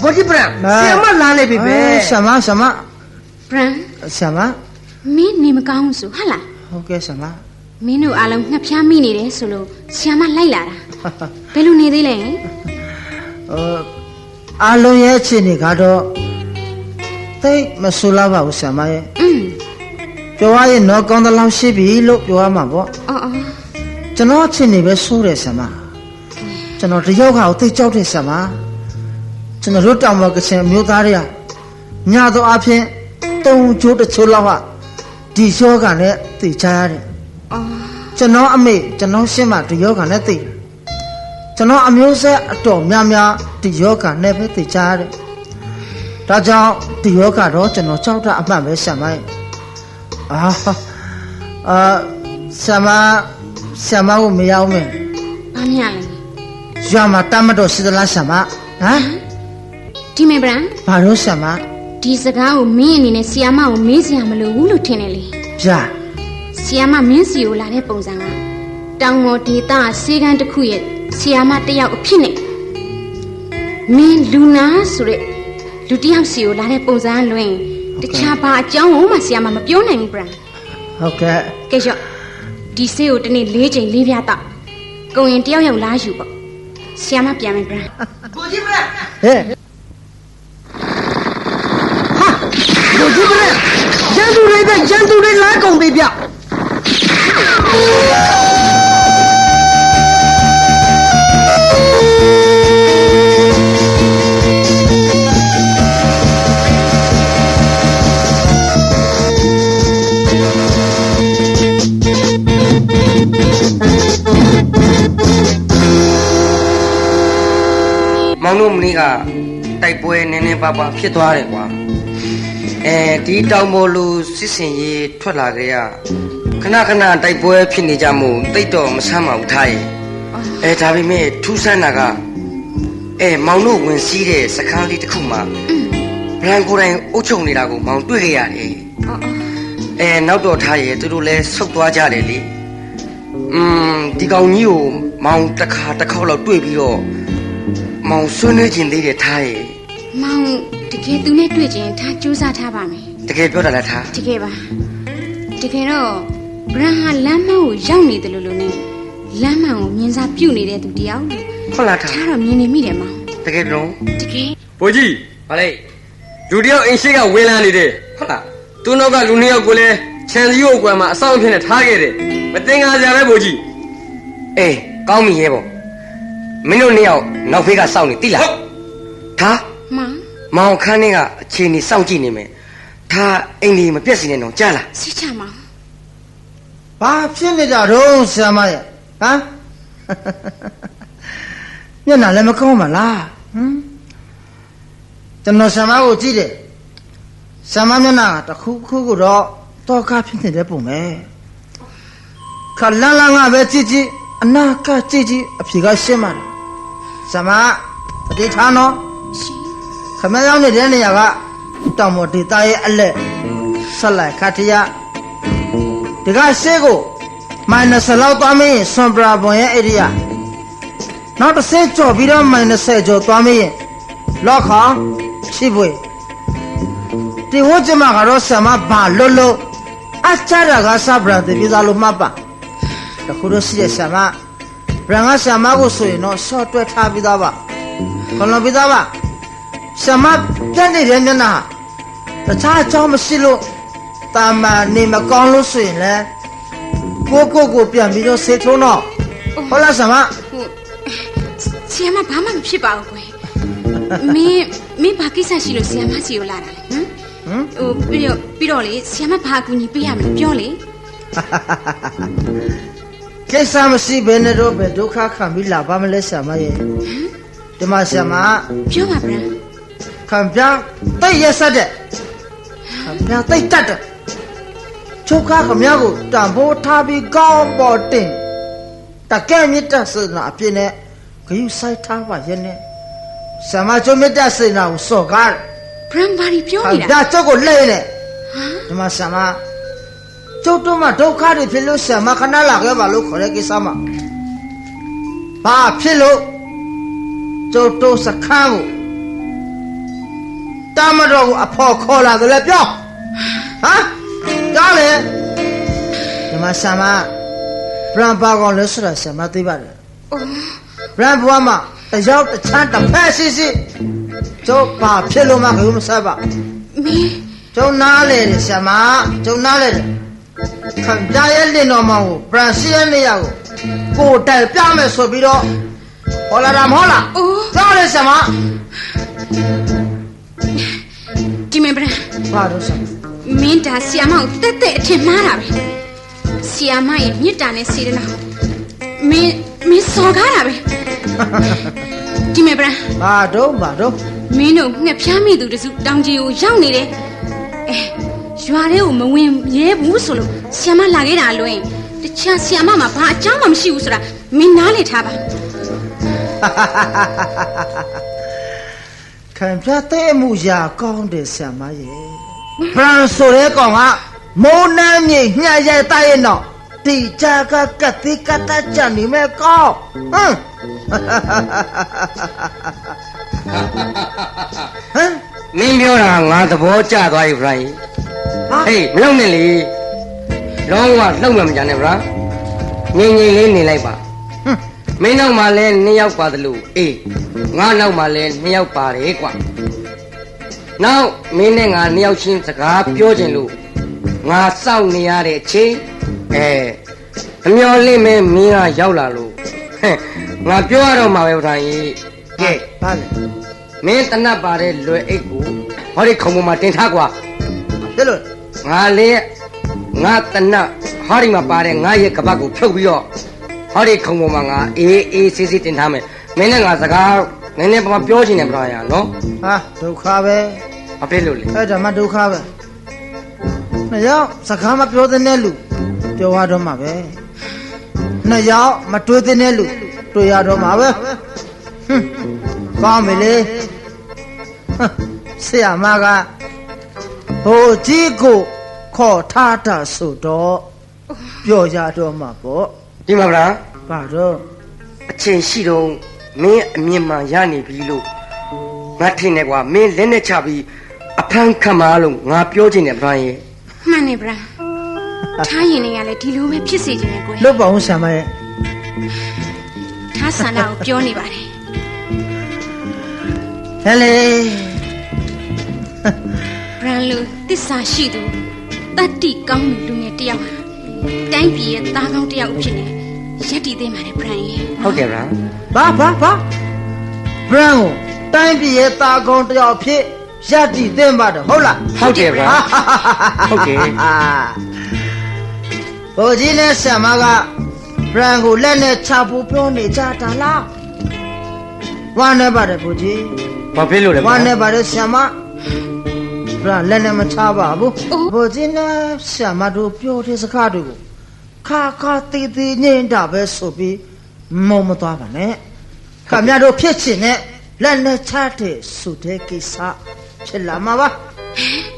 ဘူကြီးဘရန်ဆရာမလာနေပြီပဲဆရာမဘရန်ဆရာမမင်းနေမကောင်းဆိုဟာလားဟုတ်ကဲ့ဆရာမမင်းတို့အားလုံးငှက်ဖျားမိနေတယ်ဆိုလို့ဆရာမလိုက်လာတာဘယ်လိုနေသေးလဲအားလုံးရဲ့အခြေအနေကတော့သိမဆူလာပါဘူးဆရာမရဲ့ပြောရရင်တော့ကောင်းတဲ့လောက်ရှိပြီလို့ပြောရမှာပေါ့ကျွန်တော်အခြေအနေပဲဆိုးတယ်ဆရာမကျွန်တော်တယောက်ကိုသိကြောက်တယ်ဆရာမကျွန်တော်တို့တောင်ပေါ်ကချင်မျိုးသားတွေကညတော့အဖြစ်တုံချိုးတချိုးလောက်ကဒီယောဂနဲ့သိချရတယ်ကျွန်တော်အမေကျွန်တော်ရှင်းမှဒီယောဂနဲ့သိကျွန်တော်အမျိုးဆက်အတော်များများဒီယောဂနဲ့ပဲသိချရတယ်ဒါကြောင့်ဒီယောဂတော့ကျွန်တော်ကြောက်တာအမှန်ပဲဆရာမရဲ့ဆရာမကိုမရောက်မယ်ဘာမြလဲရွာမှာတတ်မတော်ရှိသလားဆရာမဒီမေဗရန်ဘာလို့ဆရာမဒီစကားကိုမင်းအနေနဲ့ဆရာမကိုမေးစရာမလိုဘူးလို့ထင်တယ်လေဗျာဆရာမမင်းစီကိုလာတဲ့ပုံစံကတောင်ပေါ်ဒေသဆေးကန်းတစ်ခုရဲ့ဆရာမတယောက်အဖြစ်နဲ့မင်းလူနာဆိုတဲ့လူတယောက်စီကိုလာတဲ့ပုံစံလွင်တခြားဘာအကြောင်းမှဆရာမမပြောနိုင်ဘူးဗျာဟုတ်ကဲ့ကဲရော့ဒီဆေးကိုတနေ့၄ချိန်၄ပြတော့ကုန်ရင်တယောက်ယောက်လာယူပေါ့ဆရာမပြန်မယ်ဗျာကိုကြီးဗျာဟဲ့ကိုကြီးဗျာရန်သူတွေလာကုန်ပြီဗျမောင်တို့မင်းကတိုက်ပွဲနည်းနည်းပါးပါးဖြစ်သွားတယ်ကွာဒီတောင်ပေါ်လူစစ်စင်ရေးထွက်လာကြရခဏခဏတိုက်ပွဲဖြစ်နေကြမှုတိတ်တော့မဆမ်းပါဘူးထားရဲ့ဒါပေမဲ့ထူးဆန်းတာကမောင်တို့ဝင်စည်းတဲ့စခန်းလေးတစ်ခုမှာဘရန်ကိုယ်တိုင်အုပ်ချုပ်နေတာကိုမောင်တွေ့ခဲ့ရတယ်နောက်တော့ထားရဲ့သူတို့လည်းဆုတ်သွားကြတယ်လေဒီကောင်ကြီးကိုမောင်တစ်ခေါက်လောက်တွေ့ပြီးတော့မောင်ဆွေးနွေးခြင်းသေးတယ်ထားရဲ့မောင်တကယ်သူနဲ့တွေ့ခြင်းထားကြိုးစားထားပါမယ်တကယ်ပြောတာလားထားတကယ်ပါတကယ်တော့ဘရန်ဟာလမ်းမကိုရောက်နေတယ်လို့နဲ့လမ်းမကိုမြင်စားပြုတ်နေတဲ့သူတယောက်လို့ဟုတ်လားထားတော့မြင်နေမိတယ်မောင်တကယ်တော့တကယ်ဘိုးကြီးဟာလေလူတယောက်အင်းရှိကဝေးလာနေတယ်ဟုတ်လားသူနောက်ကလူနှစ်ယောက်ကိုလည်းခြံစည်းကိုကွယ်မှာအဆောင်ဖြစ်နေထားခဲ့တယ်မတင်ကားကြပဲဘိုးကြီးကောင်းပြီရဲ့ပေါ့မင်းတို့နှစ်ယောက်နောက်ဖေးကစောင့်နေသိလားထားမောင်ခန်းနဲ့ကအခြေအနေစောင့်ကြည့်နေမယ်ထားအိမ်ကြီးမပြက်စီနဲ့တော့ကြားလားစိတ်ချမောင်ဘာဖြစ်နေတာတော့ဆရာမရဲ့ဟမ် မျက်နှာလည်းမကောင်းပါလားကျွန်တော်ဆံမကိုကြည့်တယ်ဆံမမျက်နှာတစ်ခုခုကိုတော့တော့ကားဖြစ်နေတဲ့ပုံပဲခလန်းလန်းကပဲကြည့်ကြည့်အနာကကြည့်ကြည့်အဖြေကရှင်းပါတယ်ဆံမတတိထားနော်ခမရောက်နေတဲ့နေရာကတောင်ပေါ်ဒေသရဲ့အလက်ဆက်လိုက်ခတ်တရဒီကရှေ့ကို-လောက်သွားမင်းဆွန်ပရာဘွန်ရဲ့ဧရိယာနောက်တစ်ဆင့်ကျော်ပြီးတော့-ကျော်သွားမင်းလော့ခေါရှိပွေဒီဝတ်ကျမကတော့ဆံမဘာလွတ်လို့အချရာကစပရာတေပြစားလို့မှတ်ပါတခုတော့ရှိတဲ့ဆံမဗရန်ကဆံမကိုဆိုရင်တော့ဆော့တွဲထားပြီးသားပါခလုံးပြီးသားပါဆံမပြတ်နေတဲ့မျက်နှာတခြားအကြောင်းမရှိလို့တာမန်နေမကောင်းလို့ဆိုရင်လည်းကိုပြန်ပြီးတော့ဆေးထုံးတော့ဟုတ်လားဆံမဆီယမဘာမှမဖြစ်ပါဘူးကွယ်မင်းဘာကိစ္စရှိလို့ဆီယမစီကိုလာတာလဲဟိုပြီးတော့လေဆီယမဘာအကူညီပေးရမလဲပြောလေကိစ္စမရှိဘဲနဲ့တော့ပဲဒုက္ခခံပြီးလာပါမလဲဆံမရဲ့ဒီမှာဆံမပြောပါဗျာခံပြတိတ်ရဆက်တဲ့ခံပြတိတ်တတ်တဲ့ချုပ်ခါခမရကိုတံပိုးထားပြီးကောင်းပေါ်တင်တကယ်မြတ်တစေနာအပြည့်နဲ့ဂယုဆိုင်ထားပါရဲ့နဲ့ဆံမချုပ်မြတ်တစေနာကိုစော့ကားဘရန်ဘာရီပြောနေတာဒါကျုပ်ကိုလှည့်နေဒီမှာဆံမကျုပ်တို့မှဒုက္ခတွေဖြစ်လို့ဆံမခဏလာခဲ့ပါလို့ခေါ်တဲ့ကိစ္စမှာဘာဖြစ်လို့ကျုပ်တို့စခန်းကိုတာမတော်ကိုအဖော်ခေါ်လာတယ်လေပြောဟမ်ကြားလေဒီမှာဆံမဘရန်ဘာကောင်လဲဆိုတာဆံမသိပါတယ်ဘရန်ဘွားမှာတယောက်တစ်ချမ်းတစ်ဖက်ရှိကျုပ်ဘာဖြစ်လို့မှခရုမဆက်ပါမင်းကျုံနားလေတယ်ဆံမကျုံနားလေတယ်ခံကြရဲ့လင်တော်မောင်ကိုဘရန်စီရဲ့နေရာကိုတိုင်ပြမယ်ဆိုပြီးတော့ဟောလာတာမဟုတ်လားကြားလေဆံမဒီမင်းဘရန်ဘာလို့ဆံမင်းဒါဆီယမကိုတက်အထင်မှားတာပဲဆီယမရဲ့မြစ်တာနဲ့စီရနာမင်းစော်ကားတာပဲဒီမေဗရန်ဘာတော့မင်းတို့ငှက်ဖျားမိသူတစုတောင်ကြီးကိုရောက်နေတယ်ရွာထဲကိုမဝင်ရဲဘူးဆိုလို့ဆီယမလာခဲ့တာလွင်တခြားဆီယမမှာဘာအကြောင်းမှမရှိဘူးဆိုတာမင်းနားလေထားပါခံပြတဲ့မှုရာကောင်းတယ်ဆံမရဲ့ဘရန်ဆိုတဲ့ကောင်ကမိုးနှမ်းမြေညှက်ရိုက်တိုက်ရဲ့တော့ဒီကြကကတိကတကြနေမဲ့ကောဟမ်မင်းပြောတာငါသဘောကျသွားပြီဗရိုင်းဟေးမလုံနဲ့လေလုံးဝလှုပ်မှမကြနဲ့ဗရာငြိမ်လေးနေလိုက်ပါမင်းနောက်မှလည်း2ယောက်ပါတယ်လို့အေးငါနောက်မှလည်း2ယောက်ပါတယ်ကွာနောက်မင်းနဲ့ငါ2ယောက်ချင်းစကားပြောချင်လို့ငါစောင့်နေရတဲ့အချိန်အမျော်လင့်မဲမင်းကရောက်လာလို့ငါပြောရတော့မှာပဲဗထိုင်ကြီးကဲဘာလဲမင်းတနတ်ပါတဲ့လွယ်အိတ်ကိုဟောဒီခုံပေါ်မှာတင်ထားကွာတယ်လို့ငါလေငါတနတ်ဟောဒီမှာပါတဲ့ငါရဲ့ကပတ်ကိုဖြုတ်ပြီးတော့ဟောဒီခုံပေါ်မှာငါအေးဆေးဆေးတင်ထားမယ်မင်းနဲ့ငါစကားနည်းနည်းပါပြောချင်တယ်ဗရာရနော်ဟာဒုက္ခပဲဘာဖြစ်လို့လဲအဲ့ဒါမှဒုက္ခပဲနှစ်ယောက်စကားမပြောတဲ့နဲ့လူပြောရတော့မှာပဲနှစ်ယောက်မတွေ့တဲ့နဲ့လူတွေ့ရတော့မှာပဲကောင်းပြီလေဆရာမကဟိုကြီးကိုခေါ်ထားတာဆိုတော့ပြောရတော့မှာပေါ့ဒီမှာဗလားဘာတော့အချိန်ရှိတော့မင်းအမြင်မှရနေပြီလို့ငါထင်တယ်ကွာမင်းလက်နဲ့ချပြီးအဖမ်းခံမလို့ငါပြောချင်တယ်ဗလားရဲ့မှန်တယ်ဗလားထားရင်လည်းဒီလိုပဲဖြစ်စေချင်တယ်ကိုလွတ်ပါအောင်ဆံမရဲ့ထားဆန္ဒကိုပြောနေပါတယ်ဟဲ့လေဗရန်လူတစ္ဆာရှိသူတတ္တိကောင်းလူငယ်တယောက်ဟာတိုင်းပြည်ရဲ့သားကောင်းတယောက်ဖြစ်နေရက်တည်သေးပါတယ်ဗရန်ရဲ့ဟုတ်တယ်ဗျာဘာဗရန်ကိုတိုင်းပြည်ရဲ့သားကောင်းတယောက်ဖြစ်ရက်တည်သေးပါတယ်ဟုတ်လားဟုတ်တယ်ဗျာဟုတ်တယ်ဘိုးကြီးနဲ့ဆံမကဗရန်ကိုလက်နဲ့ချဖို့ပြောနေကြတာလား ဝါနေပါတယ်ဘုကြီး ဘာဖြစ်လို့လဲ ဝါနေပါတယ်ဆရာမဘရာလည်းနဲ့မချပါဘူးဘုကြီးနဲ့ဆရာမတို့ပြောတဲ့စကားတွေကိုခါခါတီးတီးညင်တာပဲဆိုပြီးမုံမသွားပါနဲ့ခမရတို့ဖြစ်ချင်နဲ့လက်နဲ့ချတဲ့ဆိုတဲ့ကိစ္စဖြစ်လာမှာပါ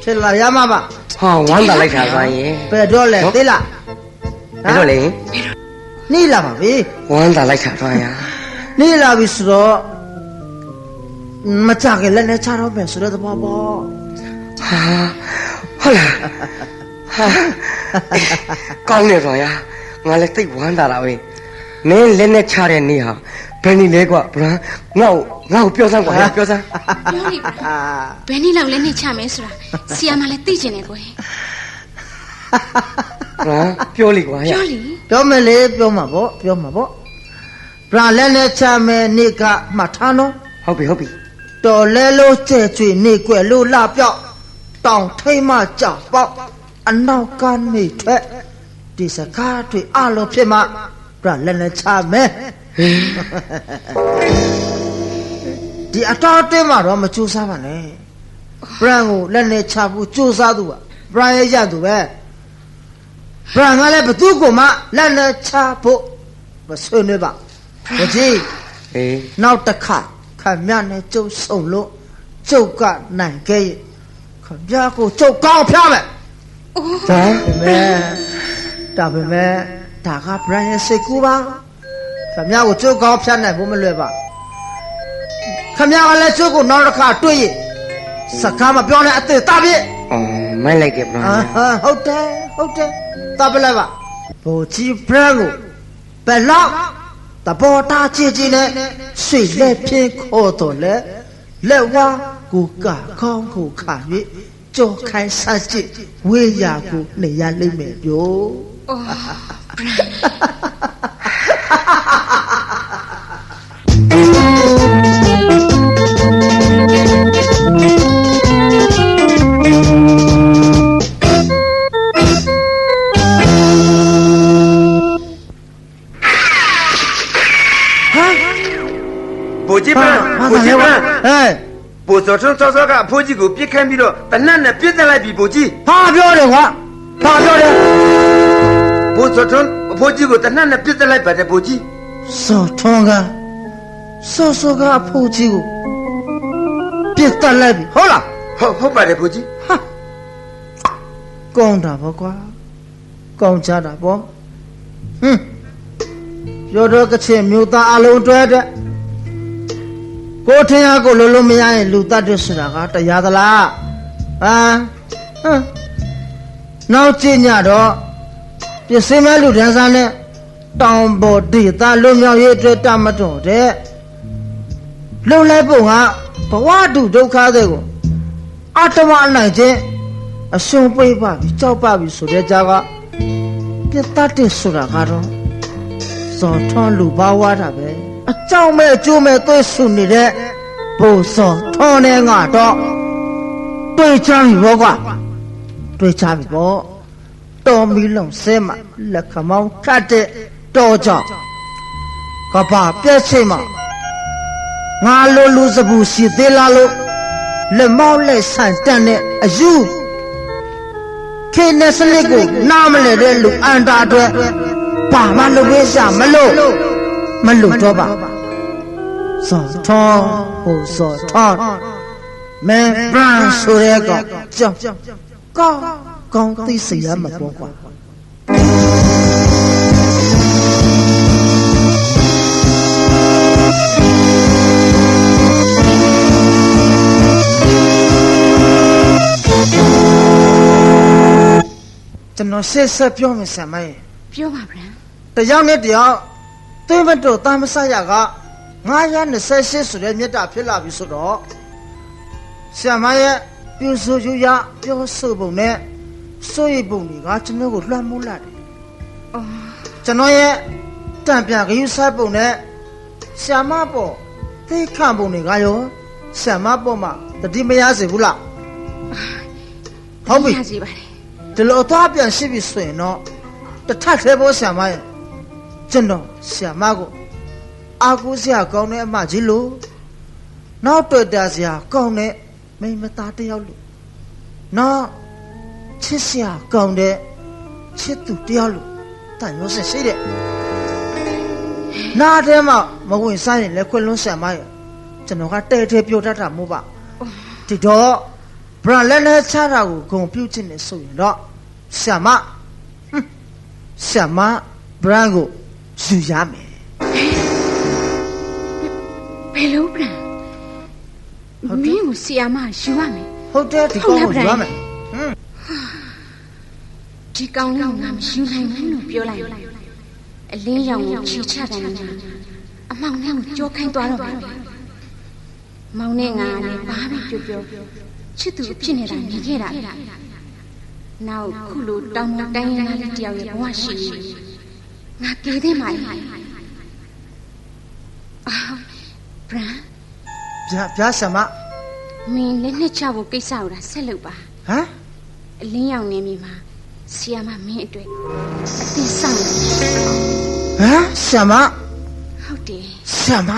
ဖြစ်လာရမှာပါ ဟာဝမ်းသာလိုက်တာပါရင် ဘယ်တော့လဲသိလား ဘယ်တော့လဲ နေလာပါပြီ ဝမ်းသာလိုက်တာတော့ရ နေလာပြီဆိုတော့မကြခင်လက်နဲ့ချတော့မယ်ဆိုတဲ့သဘောပေါ့ ဟာဟုတ်လားဟာကောင်းနေတော့ရငါလည်းသိဝမ်းသာတာပဲမင်းလက်နဲ့ချတဲ့နေ့ဟာဘယ်နည်းလဲကွာဗလားငါ့ကိုပြောစမ်းကွာပြောစမ်း ပြောလိဘယ်နည်းလောက်လဲနေချမယ်ဆိုတာဆီယာမလည်းသိကျင်တယ်ကွယ် ဟာပြောလိကွာရ ပြောလိ ပြောမယ်လေပြောမှာပေါ့ပြောမှာပေါ့ဗရာလက်နဲ့ချမယ်နေ့ကမှတ်ထားနော် ဟုတ်ပြီ တော်လဲလို့ကျဲကျွေနေကွယ်လို့လှပြောက်တောင်ထိမ့်မကြောက်ပေါက်အနောက်ကနေထွက်ဒီစကားတွေအလိုဖြစ်မှဗရာလက်နဲ့ချမယ်ဒီအတော်တင်းမှာတော့မကြိုးစားပါနဲ့ဗရန်ကိုလက်နဲ့ချဖို့ကြိုးစားသူပါဗရန်ရဲ့ရသူပဲဗရန်ကလည်းဘသူ့ကိုမှလက်နဲ့ချဖို့မဆွေးနွေးပါဘုကြီး အေး နောက်တစ်ခါခမရနဲ့ကျုပ်ဆုံလို့ကျုပ်ကနိုင်ခဲ့ရဲ့ခမရကိုကျုပ်ကောင်းဖျားမယ် ဟမ် ဒါပေမဲ့ဒါကဗရန်ရဲ့စိတ်ကူပါခမရကိုကျုပ်ကောင်းဖျားနိုင်ဖို့မလွယ်ပါခမရကလည်းကျုပ်ကိုနောက်တစ်ခါတွေ့ရင်စကားမပြောနဲ့အသေးတာပြည့် အော်မိုင်းလိုက်တယ်ဗလား ဟုတ်တယ်တာပြလိုက်ပါဘိုလ်ကြီးဗရန်ကိုဘယ်လောက်တဘောတာချီချီနဲ့ဆွေလက်ဖြင်းခေါ်တော်လဲလက်ဝါကိုကခေါင်းကိုခါ၍ကြောခိုင်းဆက်ကြည့်ဝေးရာကိုနေရလိမ့်မယ်ပြော အော် ဘိုးကြီးပန်းဘိုးကြီးပန်း ဟဲ့ ဘိုးစောထွန်းစောစောကအဖိုးကြီးကိုပြစ်ခမ်းပြီးတော့တနတ်နဲ့ပြစ်တက်လိုက်ပြီဘိုးကြီး ဘာပြောတယ်ကွာဘာပြောတယ် ဘိုးစောထွန်းအဖိုးကြီးကိုတနတ်နဲ့ပြစ်တက်လိုက်ပါတယ်ဘိုးကြီး စောထွန်းကစောကအဖိုးကြီးကိုပြစ်တက်လိုက်ပြီဟုတ်လား ဟုတ်ပါတယ်ဘိုးကြီး ဟာကောင်းတာပေါ့ကွာကောင်းကြတာပေါ့ပြောတော့ကချင်မြို့သားအလုံးတွဲတဲ့ကိုထင်ရကိုလုံးလုံးမရရင်လူတတ်တယ်ဆိုတာကတရားသလားနောက်ကျင့်ကြတော့ပြစ်စင်းမဲ့လူတန်းစားနဲ့တောင်ပေါ်ဒေသလွတ်မြောက်ရေးအတွက်တမတော်တဲ့လုံလိုက်ပုံကဘဝတုဒုက္ခတွေကိုအတ္တမနိုင်ခြင်းအရှုံးပိတ်ပါပြီကြောက်ပါပြီဆိုတဲ့ကြားကပြတ်တတ်တယ်ဆိုတာကတော့ဇော်ထွန်းလူပါဝါတာပဲအကြောင်းမဲ့အကျိုးမဲ့သွေးဆူနေတဲ့ဘိုးစော်ထွန်းနဲ့ငါတော့တွေ့ချပြီဘောကွာတွေ့ချပြီဘောတော်မီလုံးဆဲမှာလက်ခမောင်းခတ်တဲ့တော်ကြောင့်ကဘာပြက်ချိန်မှာငါလိုလူစပူရှိသေးလားလို့လက်မောင်းလက်ဆန်တန်တဲ့အယူခေနဲ့စနစ်ကိုနားမလဲတဲ့လူအန်တာအတွက်ဘာမှလုပ်ပေးစရာမလို့တော့ပါစောထောင်းဟိုစောထောင်းမင်းဘရန်ဆိုရဲကကြောက်ကောင်းသိစရာမပေါ်ကွာကျွန်တော်ဆက်ပြောမယ်ဆံမရဲ့ ပြောပါဗျာ တယောက်နဲ့တယောက်သွေးမတော်တာမဆရက928ဆိုတဲ့မြတ်တာဖြစ်လာပြီဆိုတော့ဆံမရဲ့ပြုစုယူရပြောဆိုပုံနဲ့စိုးရိမ်ပုံတွေကကျွန်တော်ကိုလွှမ်းမိုးလာတယ်ကျွန်တော်ရဲ့တံပြန်ခယူစားပုံနဲ့ဆံမပေါ်သိခံပုံတွေကရောဆံမပေါ်မှာတတိမရစေဘူးလားဟုတ်ပြီ ရစီပါတယ် ဒီလိုတော့ပြန်ရှိပြီဆိုရင်တော့တထက်သေးဖို့ဆံမရဲ့ကျွန်တော်ဆံမကိုအာကူစရာကောင်းတဲ့အမကြီးလို့ နောက်တွေ့တာစရာကောင်းတဲ့မိမသားတယောက်လို့နောက်ချစ်စရာကောင်းတဲ့ချစ်သူတယောက်လို့တန်ရုံးဆက်ရှိတဲ့နားထဲမှာမဝင်ဆိုင်ရင်လည်းခွလွန်းဆံမရကျွန်တော်ကတဲတဲပြောတတ်တာမို့ပါဒီတော့ဘရန်လက်နဲ့ချတာကိုဂုံပြုတ်ခြင်းနဲ့ဆိုရင်တော့ဆံမဘရန်ကိုယူရမယ်ဘယ်လိုဘရန်မင်းကိုဆီယာမယူရမယ်ဟုတ်တယ်ဒီကောင်ကိုယူရမယ်ဒီကောင်လေးကမယူနိုင်ဘူးလို့ပြောလိုက်အလင်းရောင်ကိုချီချတယ်အမောင်နဲ့ကိုကြောခိုင်းသွားတော့မယ်မောင်နဲ့ငါနဲ့ဘာပဲပြောချစ်သူဖြစ်နေတာမြင်ခဲ့တာနောက်ခုလိုတောင်းတိုင်းရင်းသားလေးတယောက်ရဲ့ဘဝရှိငါကြည်သေးမှာဘရန်ဗျာဆမမင်းလက်နဲ့ချဖို့ကိစ္စကိုဒါဆက်လုပ်ပါဟမ်အလင်းရောင်နေမြေမှာဆီယာမမင်းအတွက်အသင်ဆောင်ဟမ်ဆမဟုတ်တယ်ဆမ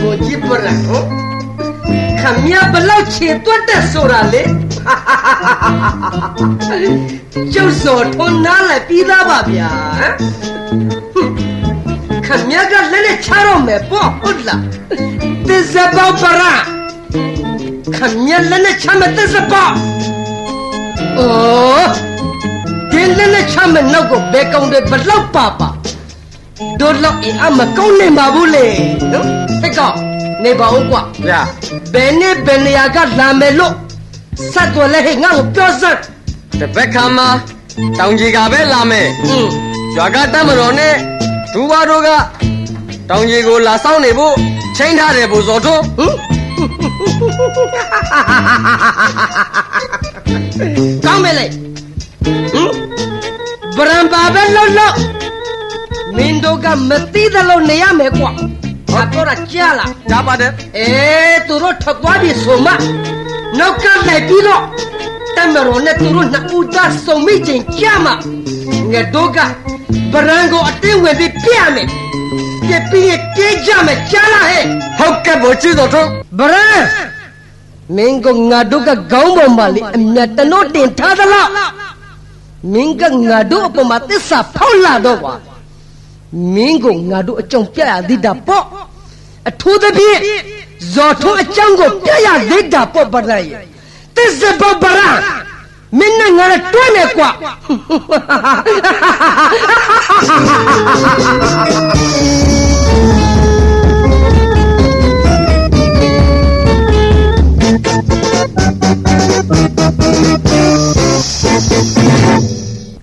ဘူကြီးပရန်ဟုတ်ခမရဘလောက်ချေတွတ်တဲ့ဆိုတာလေကျုပ်စောထွန်းနားလည်းပြီးသားပါဗျာခမရကလည်းနဲ့ချတော့မယ်ပေါ့ဟုတ်လားသစ္စာပေါပရန်ခမရလည်းနဲ့ချမယ်သစ္စာပေါဒီလည်းနဲ့ချမယ်နောက်ကိုဘယ်ကောင်တွေဘလောက်ပါတို့လောက်အမကောင်းနေပါဘူးလေနော်တဲ့ကောင်နေပါဦးကွာဗျာဘယ်နဲ့ဘယ်နေရာကလာမယ်လို့ဆက်တော်လဲဟဲ့ငါ့ကိုပြောစမ်းတပတ်ခါမှာတောင်ကြီးကပဲလာမယ်ရွာကတမတော်နဲ့ဒူဝါတို့ကတောင်ကြီးကိုလာဆောင်နေဖို့ချိန်ထားတယ်ဘို့စောထွန်းကောင်းမယ်လေဗရန်ပါပဲလို့မင်းတို့ကမသိသလိုနေရမယ်ကွာဘာပြောတာကြားလားကြားပါတယ်သူတို့ထွက်သွားပြီဆိုမှနောက်ကလိုက်ပြီးတော့တမတော်နဲ့သူတို့နှစ်ဦးသားစုံမိချင်းကြားမှာငါတို့ကဗရန်ကိုအတင်းဝင်ပြီးပြမယ်ပြပြီးတေးကြမယ်ကြားလားဟဲ့ဟုတ်ကဲ့ဘို့ကြီးတော်ထွန်းဗရန်မင်းကငါတို့ကခေါင်းပေါ်မှာလေအမြတ်တနို့တင်ထားသလားမင်းကငါတို့အပေါ်မှာသစ္စာဖောက်လာတော့ပါမင်းကငါတို့အကြောင်းပြရသေးတာပေါ့အထူးသဖြင့်ဇော်ထွန်းအကြောင်းကိုပြရသေးတာပေါ့ဗရန်သစ္စာပေါဗရန်မင်းနဲ့ငါလည်းတွဲနေကွာ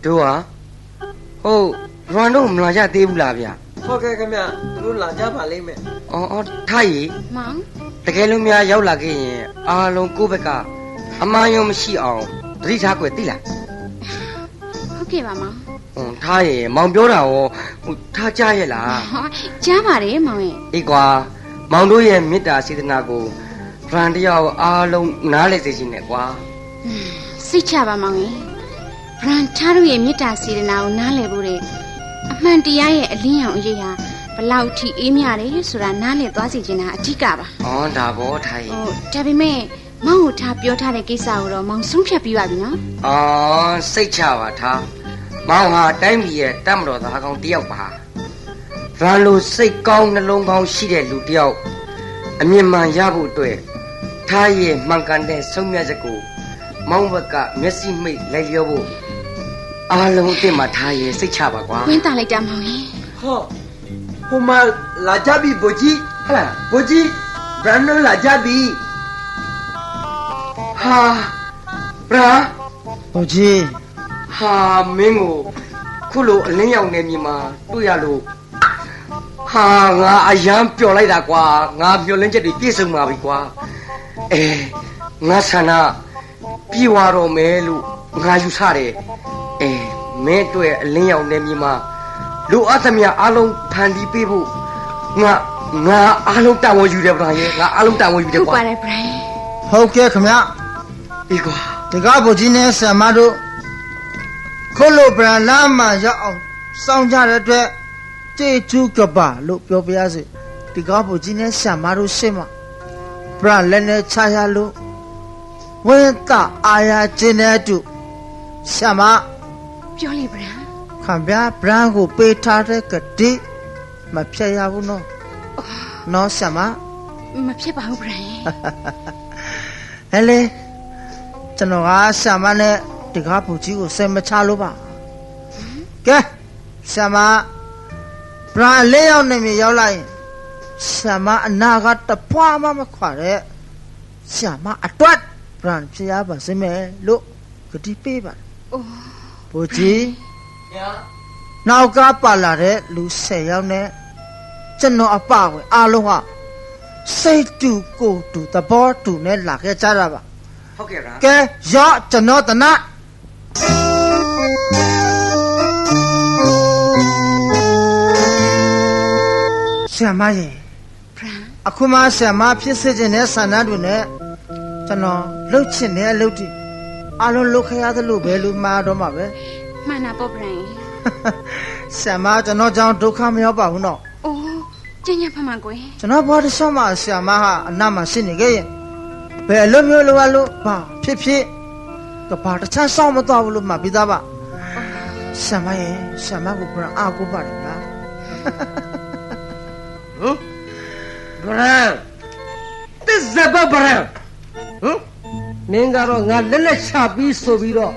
တို့ဟာဟုတ်ရွာတို့မလာကြသေးဘူးလားဗျဟုတ်ကဲ့ခင်ဗျသူတို့လာကြပါလိမ့်မယ်အော်ထားရီမောင်တကယ်လို့များရောက်လာခဲ့ရင်အားလုံးကိုယ့်ဘက်ကအမှားယုံမရှိအောင်သတိထားကွယ်သိလားဟုတ်ကဲ့ပါမောင်ထားရီမောင်ပြောတာရောထားကြရဲ့လားကြားပါတယ်မောင်ရဲ့အေးကွာမောင်တို့ရဲ့မေတ္တာစေတနာကိုဗရန်တယောက်အားလုံးနားလည်စေချင်တယ်ကွာစိတ်ချပါမောင်ရဲ့ဗရန်ထားတို့ရဲ့မေတ္တာစေတနာကိုနားလည်ဖို့တဲ့အမှန်တရားရဲ့အလင်းရောင်အရေးဟာဘလောက်ထိအေးမြတယ်ဆိုတာနားလည်သွားစေချင်တာအဓိကပါဒါဘောထားရီဒါပေမဲ့မောင်ကိုထားပြောထားတဲ့ကိစ္စကိုတော့မောင်ဆုံးဖြတ်ပြီးပါပြီနော်စိတ်ချပါထားမောင်ဟာတိုင်းပြည်ရဲ့တတ်မတော်သားကောင်းတယောက်ပါဗရန်လိုစိတ်ကောင်းနှလုံးကောင်းရှိတဲ့လူတယောက်အမြင်မှန်ရဖို့အတွက်ထားရဲ့မှန်ကန်တဲ့ဆုံးဖြတ်ချက်ကိုမောင်ဘက်ကမျက်စိမိတ်လိုက်လျောဖို့အားလုံးအစ်မထားရဲ့စိတ်ချပါကွာဝင်တာလိုက်တာမောင်ရေဟိုမှာလာကြပြီဘိုကြီးဟဲ့ဘိုကြီးဗရန်နိုလာကြပြီဟာဗရာဘိုကြီးဟာမင်းကိုခုလိုအလင်းရောင်နေမြေမှာတွေ့ရလို့ဟာငါအယမ်းပျော်လိုက်တာကွာငါမျောလင်းချက်တွေပြည့်စုံပါပြီကွာငါဆန္ဒပြေဝတော့မယ်လို့ငါယူဆတယ်မင်းတွေ့အလင်းရောင်နေမြေမှာ လူအသမယအားလုံးဖန်တီးပေးဖို့ငါအားလုံးတာဝန်ယူတယ်ဗျာရဲ့ငါအားလုံးတာဝန်ယူတယ်ကွာဟုတ်ပါတယ်ဗျာဟုတ်ကဲ့ခင်ဗျာဒီကွာဒီကားဘုကြီးနဲ့ဆံမတို့ခုလိုဗရန်လာမှရောက်အောင်စောင့်ကြတဲ့အတွက်ကျေးဇူးကပါလို့ပြောပြရစေဒီကားဘုကြီးနဲ့ဆံမတို့ရှေ့မှာဗရန်လည်းနဲ့ချရလို့ဝင်းတာအာရခြင်းနဲ့တူဆံမပြောလေဗျာခံဗျာဗရန်ကိုပေးထားတဲ့ကတိမဖြတ်ရဘူးနော်နော်ဆံမမဖြစ်ပါဘူးဗျာဟဲ့လေကျွန်တော်ကဆံမနဲ့ဒီကားဘုကြီးကိုစိတ်မချလို့ပါကဲဆံမဗရန်လေးယောက်နေမြေရောက်လာရင်ဆံမအနာကတပွားမှမခွာတဲ့ဆံမအတွက်ဗရန်ဖြစ်ရပါစေမယ်လို့ကတိပေးပါအိုးဘုကြီးညာနောက်ကပါလာတဲ့လူ10ယောက်နဲ့ကျွန်တော်အပဝင်အားလုံးဟာစိတ်တူကိုယ်တူသဘောတူနဲ့လာခဲ့ကြတာပါဟုတ်ကဲ့ဗျာကဲရော့ကျွန်တော်တနာဆရာမရေအခုမှဆရာမဖြစ်စေခြင်းနဲ့ဆန္ဒတွေနဲ့ကျွန်တော်လှုပ်ချင်တဲ့အလုပ်တွေအားလုံးလုပ်ခဲ့ရတယ်လို့ပဲလို့မှားတော့မှာပဲမှန်တာပေါ့ဗျာဆရာမကျွန်တော်ကြောင့်ဒုက္ခမရောက်ပါဘူးနော်အိုးကျင်းညဖမှန်ကွယ်ကျွန်တော်ဘာတဆောမှဆရာမဟာအနာမှာရှိနေခဲ့ရင်ဘယ်လိုမျိုးလိုလို့ဘာဖြစ်ကဘာတခြားဆောင်းမတော့ဘူးလို့မှပြီးသားပါဆရာမရေဆရာမကိုပြန်အားကိုပါတယ်ဗျာဟမ်ဗရန်တစ်စပ်ဗရန်မင်းကတော့ငါလက်လက်ချပြီးဆိုပြီးတော့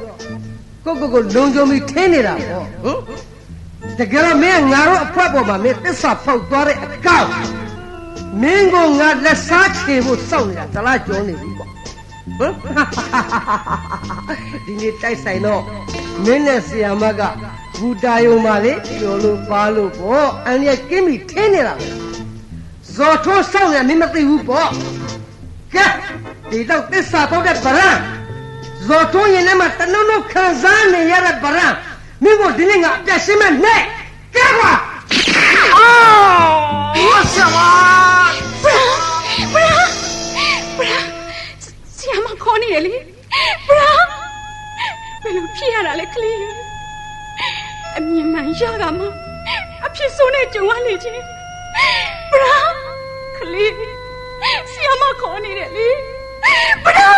ကိုလုံကြုံပြီးထင်းနေတာပေါ့တကယ်တော့မင်းငါတို့အဖွဲပေါ်မှာမင်းသစ္စာဖောက်သွားတဲ့အကောင့်မင်းကငါလက်စားချေဖို့စောင့်နေတာတလားကြောနေပြီပေါ့ဒီနေ့တိုက်ဆိုင်တော့မင်းနဲ့ဆီယာမကဘူတာယုံပါလေပြောလို့ပါလို့ပေါ့အန်ရကင်းပြီးထင်းနေတာပဲဇော်ထိုးစောင့်နေမင်းမသိဘူးပေါ့ကဲဒီတော့သစ္စာဖောက်တဲ့ဗရန်ဇော်ထိုးရင်လည်းမတလုံးလုံးခံစားနေရတဲ့ဗရန်မင်းကိုဒီနေ့ငါအပြတ်ရှင်းမဲ့နဲ့ကဲကွာအော်ဆရာမဗရာဆီယာမခေါ်နေရလေဗရာဘယ်လိုဖြစ်ရတာလဲကလေးအမြင်မှန်ရကမှအဖြစ်ဆိုးနဲ့ကြုံရလေချင်းဗရာကလေးဆီယာမခေါ်နေတယ်လေဗရာ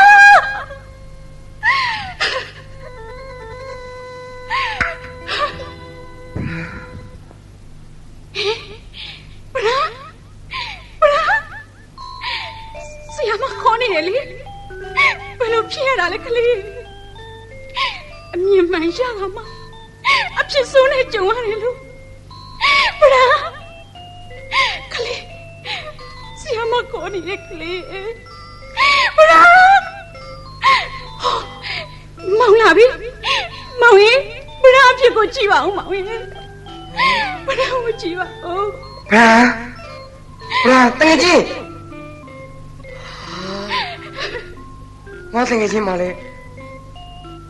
ဆီယာမခေါ်နေတယ်လေဘယ်လိုဖြစ်ရတာလဲကလေးအမြင်မှန်ရကမှအဖြစ်ဆိုးနဲ့ကြုံရတယ်လို့ဗရာကလေးဆီယာမခေါ်နေတဲ့ကလေးဗရာမောင်လာပြီမောင်ရင်ဗရာအဖြစ်ကိုကြည့်ပါဦးမောင်ရင်ဗရာကိုကြည့်ပါဦးဗရာတကယ်ချင်းငါတကယ်ချင်းမလဲ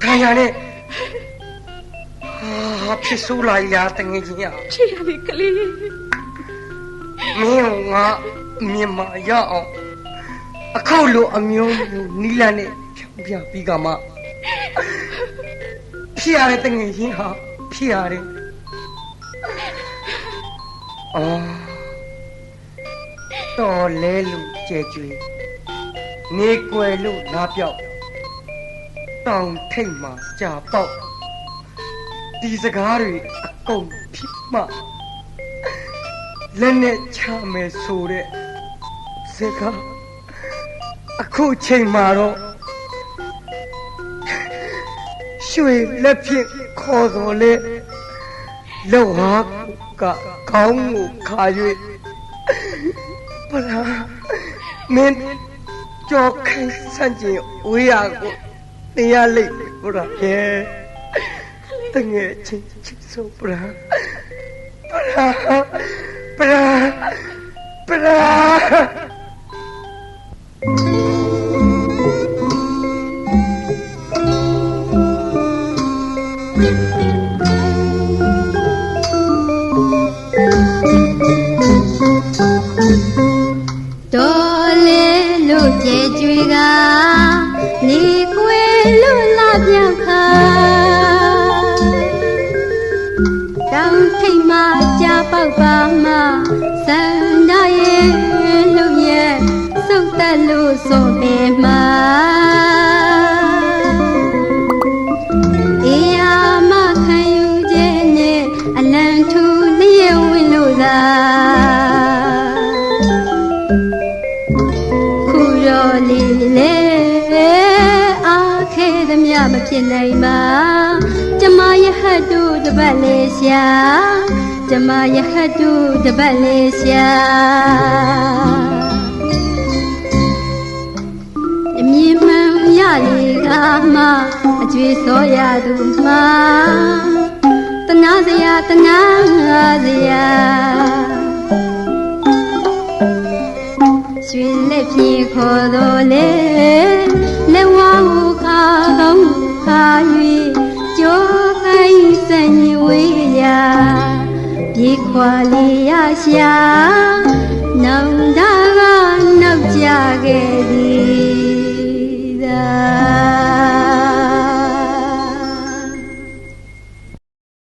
ခံရတဲ့ဖြစ်ဆိုးလာရတကယ်ချင်းရဖြစ်ရလေကလေးမင်းငါမြင်မရအောင်အခုလိုအမျိုးမျိုးနီးလန်းနဲ့ပြပြီးကမှဖြစ်ရတဲ့တကယ်ချင်းဟာဖြစ်ရတယ်တော်လဲလို့ကြဲကျွေးနေကွယ်လို့နားပြောက်တောင်ထိတ်မှာကြာပေါက်ဒီစကားတွေအကုန်ဖြစ်မှလက်နဲ့ချမယ်ဆိုတဲ့စကားအခုချိန်မှာတော့ရွှေလက်ဖြင့်ခေါ်တော်လေလောက်ဟာကခေါင်းကိုခါ၍ဗလာမင်းကြောက်ခိုင်းစန့်ကျင်ဝေးရကိုတရားလိတ်ဘုရားရဲ့တငယ်ချင်းချစ်ဆိုဗလာ ပေါက်ပါမှစန္ဒရဲ့လူရဲ့စုတ်တက်လို့ဆိုပေမှာအေးယာမခံယူခြင်းနဲ့အလံထူလျက်ဝင်လို့သာခုရောလေးလေအားခဲသမျှမဖြစ်နိုင်ပါကျမရဟတ်တို့တပတ်လေးရှာကျမရဟတ်တို့တပတ်လေးရှာအမြင်မှန်ရလေကမှအကျွေးစောရသူမှတနာစရာတနာစရာရွှေလက်ပြေခေါ်တော်လေလက်ဝါဟုခါကောင်းခါ၍ကြိုးကိုင်းစံဝေးရာပြေခွာလေးရရှာနောင်တာကနောက်ကြခဲ့သည်